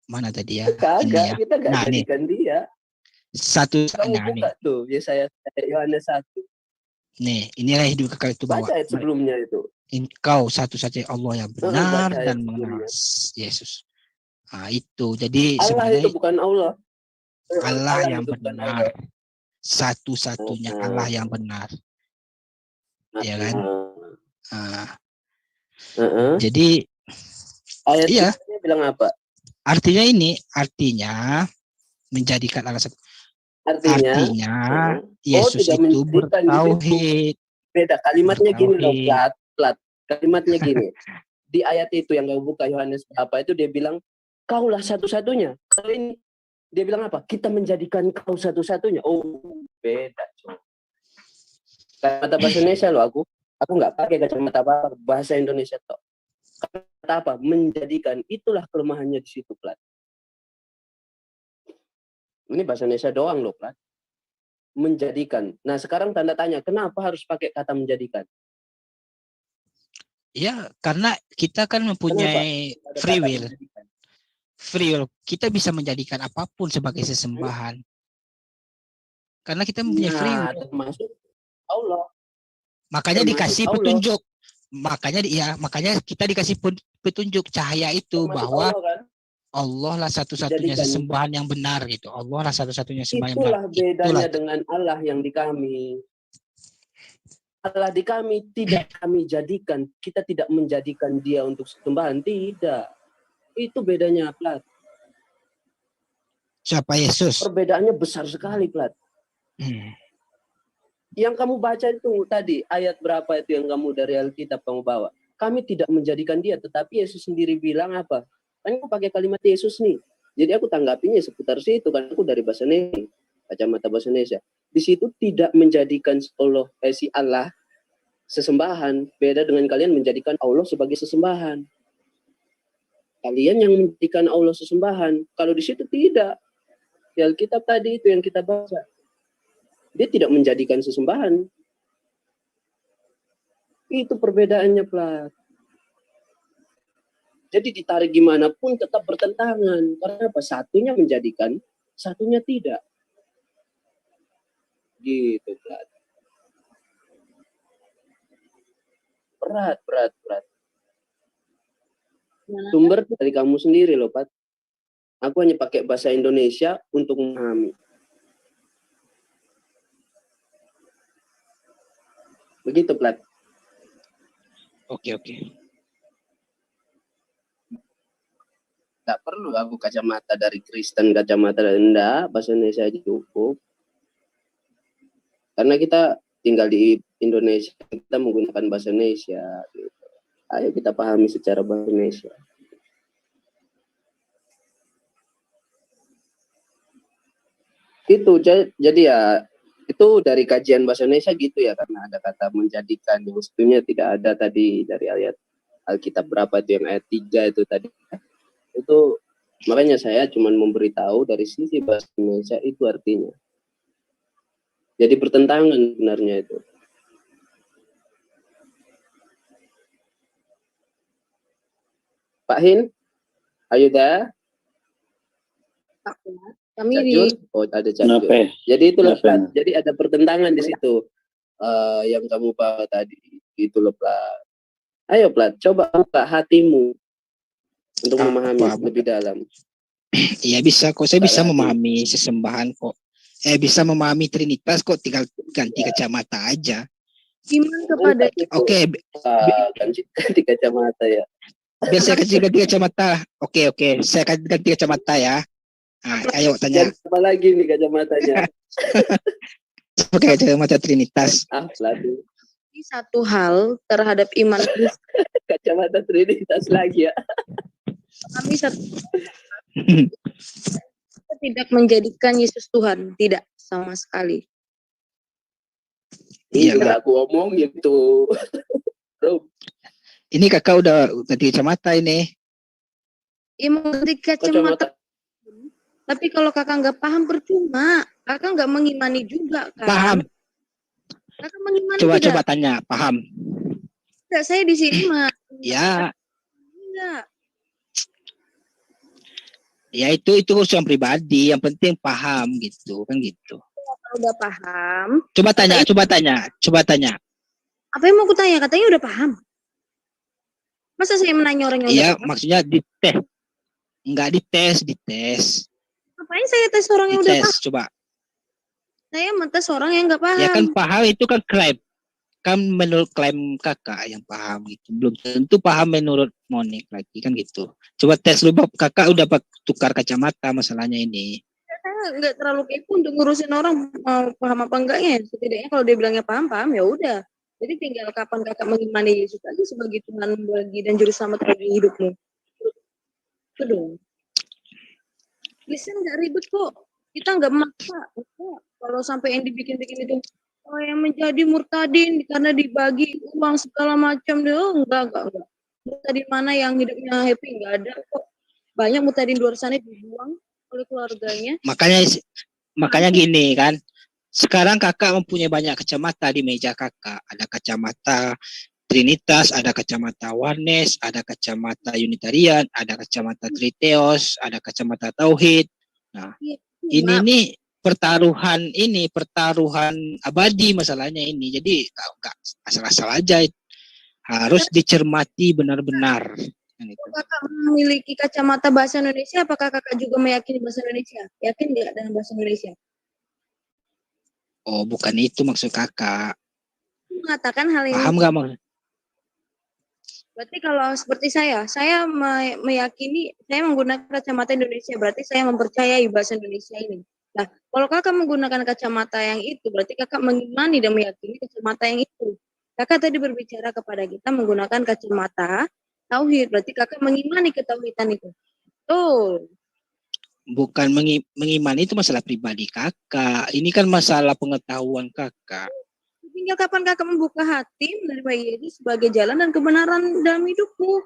mana tadi ya? Ini Kagak, ya. kita gak Nah, nih jadikan dia. satu Kamu nah, nih. buka tuh, Yesaya Yohanes 1. Nih, inilah hidup kekal itu bahwa Baca ayat sebelumnya itu. Engkau satu-satunya Allah yang benar Baca ayat dan mengenal sebelumnya. Yesus. Nah, itu. Jadi Allah sebenarnya itu bukan Allah. Allah yang itu bukan benar. Allah. Satu-satunya Allah yang benar. Ya kan? Jadi Ayat iya, ini bilang apa? artinya menjadikan Allah satu. Artinya Yesus tidak itu menjadikan di situ. bertauhid. Beda kalimatnya gini loh, Bertauhid. plat. Kalimatnya gini. Di ayat itu yang kau buka Yohanes apa itu dia bilang kaulah satu-satunya. Kalau ini dia bilang apa? Kita menjadikan kau satu-satunya. Oh, beda. Kata bahasa Indonesia loh aku nggak pakai kacamata bahasa Indonesia toh. Kata apa? Menjadikan, itulah kelemahannya di situ, plat. Ini bahasa Indonesia doang loh, plat. Menjadikan. Nah, sekarang tanda tanya, kenapa harus pakai kata menjadikan? Ya, karena kita kan mempunyai free will. Free will. Kita bisa menjadikan apapun sebagai sesembahan. Karena kita mempunyai free will. Termasuk Allah. Makanya dikasih Allah. petunjuk. Makanya kita dikasih petunjuk cahaya itu Termasuk bahwa Allah, kan? Allah lah satu-satunya sesembahan yang benar gitu. Allah lah satu-satunya sesembahan yang benar. Itulah bedanya dengan Allah yang di kami. Allah di kami tidak kami jadikan, kita tidak menjadikan dia untuk sembahan, tidak. Itu bedanya, plat. Siapa Yesus? Perbedaannya besar sekali, plat. Yang kamu baca itu tadi, ayat berapa itu yang kamu dari Alkitab kamu bawa? Kami tidak menjadikan dia, tetapi Yesus sendiri bilang apa? Kan aku pakai kalimat Yesus nih. Jadi aku tanggapinya seputar situ, kan aku dari bahasa Indonesia, kacamata bahasa Indonesia. Di situ tidak menjadikan si Allah sesembahan, beda dengan kalian menjadikan Allah sebagai sesembahan. Kalian yang menjadikan Allah sesembahan, kalau di situ tidak. Di Alkitab tadi itu yang kita baca. Dia tidak menjadikan sesembahan. Itu perbedaannya, plat. Jadi ditarik gimana pun tetap bertentangan. Karena apa? Satunya menjadikan, satunya tidak. Gitu, plat. Berat. Sumber dari kamu sendiri loh, Pat. Aku hanya pakai bahasa Indonesia untuk memahami. Begitu, Plat. Oke. Nggak perlu aku kacamata dari Kristen, kacamata dari Anda, bahasa Indonesia aja cukup. Karena kita tinggal di Indonesia, kita menggunakan bahasa Indonesia. Gitu. Ayo kita pahami secara bahasa Indonesia. Itu jadi ya itu dari kajian bahasa Indonesia gitu ya, karena ada kata menjadikan yang sebetulnya tidak ada tadi dari ayat Alkitab berapa itu yang ayat 3 itu tadi. Itu makanya saya cuma memberitahu dari sisi bahasa Indonesia itu artinya. Jadi bertentangan sebenarnya itu. Pak Hin, ayo dah. Kami ada Cajun. Jadi itulah Pak. Jadi ada pertentangan di situ. Yang kamu bawa tadi itu loh, Plat. Ayo Plat, coba buka hatimu untuk memahami lebih dalam. Iya bisa kok, saya bisa memahami sesembahan kok. Bisa memahami Trinitas kok, tinggal ganti kacamata aja. Iman kepada Oke. Ganti kacamata ya. Biar saya ganti kacamata. Oke, saya ganti kacamata ya. Nah, ayo tanya. Apa lagi nih kacamatanya? Pakai kacamata Trinitas. Ini satu hal terhadap iman Kristen. Kacamata Trinitas lagi ya. Kami tidak menjadikan Yesus Tuhan, tidak sama sekali. Iya, aku omong gitu. Ini kakak udah ganti kacamata ini. Iya mau ganti kacamata. Tapi kalau kakak nggak paham percuma. Kakak nggak mengimani juga kan? Paham. Kakak mengimani Coba tanya, paham? Tidak, saya di sini mah. Ya. Enggak. Ya itu urusan pribadi, yang penting paham gitu, kan gitu. Kalau udah paham, Coba tanya. apa yang mau aku tanya? Katanya udah paham. Masa saya menanya orang yang udah Iya, paham? maksudnya dites. Enggak dites. Ngapain saya tes orang yang udah paham? Dites, coba. Saya mentes orang yang nggak paham. Ya kan paham itu kan klaim. Kan menurut klaim kakak yang paham gitu. Belum tentu paham menurut Monik lagi kan gitu. Coba tes lu Bob, kakak udah tukar kacamata masalahnya ini. Saya nggak terlalu kepo untuk ngurusin orang paham apa enggaknya. Setidaknya kalau dia bilangnya paham ya udah. Jadi tinggal kapan kakak mengimani Yesus aja sebagai Tuhan bagi dan juru selamat bagi hidupmu. Itu dong. Listen nggak ribet kok. Kita nggak maksa. Kalau sampai yang dibikin-bikin itu yang menjadi murtadin karena dibagi uang segala macam deh. Enggak. Murtadin mana yang hidupnya happy? Nggak ada kok. Banyak murtadin di luar sana dibuang oleh keluarganya. Makanya gini kan. Sekarang kakak mempunyai banyak kacamata di meja kakak. Ada kacamata Trinitas, ada kacamata Oneness, ada kacamata Unitarian, ada kacamata Triteos, ada kacamata Tauhid. Nah, ini nih pertaruhan abadi masalahnya ini. Jadi nggak asal-asal aja, harus dicermati benar-benar. Kakak memiliki kacamata bahasa Indonesia, apakah kakak juga meyakini bahasa Indonesia? Yakin nggak dengan bahasa Indonesia? Oh, bukan itu maksud kakak. Mengatakan hal yang paham nggak maksud? Berarti kalau seperti saya meyakini, saya menggunakan kacamata Indonesia, berarti saya mempercayai bahasa Indonesia ini. Nah, kalau kakak menggunakan kacamata yang itu, berarti kakak mengimani dan meyakini kacamata yang itu. Kakak tadi berbicara kepada kita menggunakan kacamata tauhid, berarti kakak mengimani ketauhidan itu. Betul. Bukan mengimani, itu masalah pribadi kakak. Ini kan masalah pengetahuan kakak. Hingga kapan kakak membuka hati menerima Yesus sebagai jalan dan kebenaran dalam hidupmu?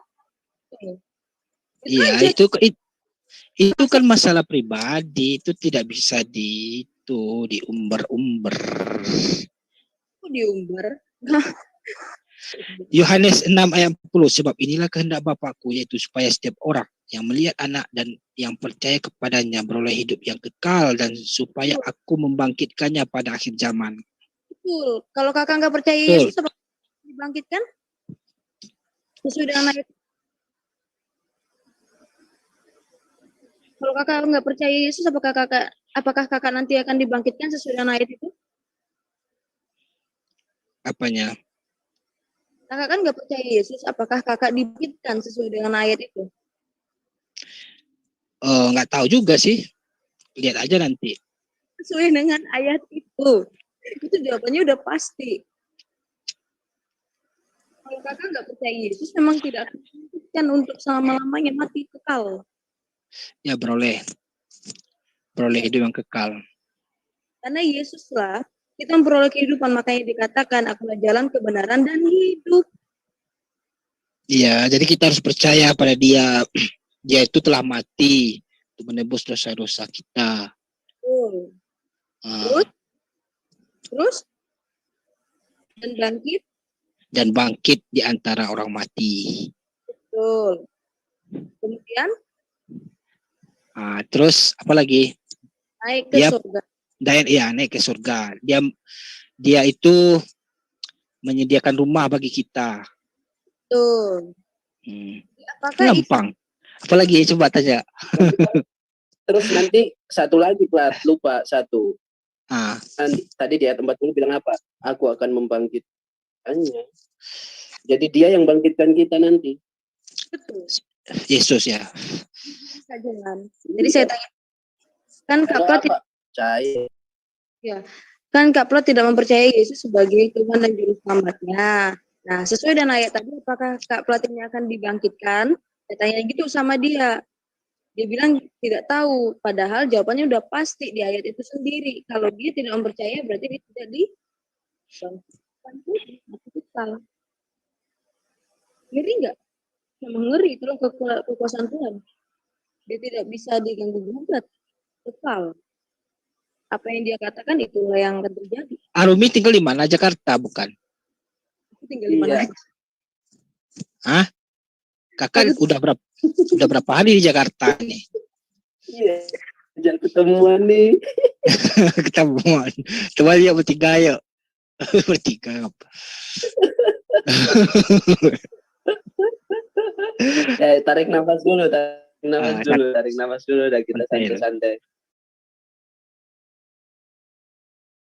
Iya, itu kan masalah pribadi, itu tidak bisa diumbar-umbar. Diumbar. Yohanes 6 ayat 40, sebab inilah kehendak Bapakku, yaitu supaya setiap orang yang melihat anak dan yang percaya kepadanya beroleh hidup yang kekal, dan supaya aku membangkitkannya pada akhir zaman. Betul. Kalau kakak nggak percaya Yesus, apa dibangkitkan? Sesuai dengan ayat. Kalau kakak nggak percaya Yesus, apakah kakak nanti akan dibangkitkan sesuai dengan ayat itu? Apanya? Kakak kan nggak percaya Yesus, apakah kakak dibangkitkan sesuai dengan ayat itu? Nggak tahu juga sih. Lihat aja nanti. Sesuai dengan ayat itu. Itu jawabannya udah pasti. Kalau kakak nggak percaya Yesus, memang tidak akan dibangkitkan untuk selama-lamanya mati kekal. Ya beroleh hidup yang kekal. Karena Yesuslah kita memperoleh kehidupan, makanya dikatakan akulah jalan, kebenaran, dan hidup. Iya, jadi kita harus percaya pada Dia. Dia itu telah mati untuk menebus dosa-dosa kita. Terus dan bangkit di antara orang mati. Betul. Kemudian terus apa lagi? Naik ke surga. Naik ke surga. Dia itu menyediakan rumah bagi kita. Betul. Gampang. Apalagi coba tanya. Terus nanti satu lagi, Plat, lupa satu. Nanti, tadi di ayat 40 bilang apa? Aku akan membangkitkannya. Jadi dia yang bangkitkan kita nanti. Betul. Yesus ya. Jadi saya tanya, kan Kak Plat Kak Plat tidak mempercayai Yesus sebagai Tuhan dan Juru Selamatnya. Nah, sesuai dengan ayat tadi, apakah Kak Plat ini akan dibangkitkan? Saya tanya gitu sama dia. Dia bilang tidak tahu, padahal jawabannya udah pasti di ayat itu sendiri. Kalau dia tidak mempercaya, berarti dia tidak dibangkitkan. Ngeri nggak? Memang ngeri, terus kekuasaan Tuhan. Dia tidak bisa diganggu gugat, kekal. Apa yang dia katakan itulah yang akan terjadi. Arumi tinggal di mana? Jakarta bukan? Aku tinggal di mana? Kakak udah berapa hari di Jakarta nih? Iya. Ajak ketemuan nih. Ketemuan. Coba lihat bertiga yuk. Bertiga apa? Tarik nafas dulu, tarik nafas dulu, udah kita Santai, santai-santai.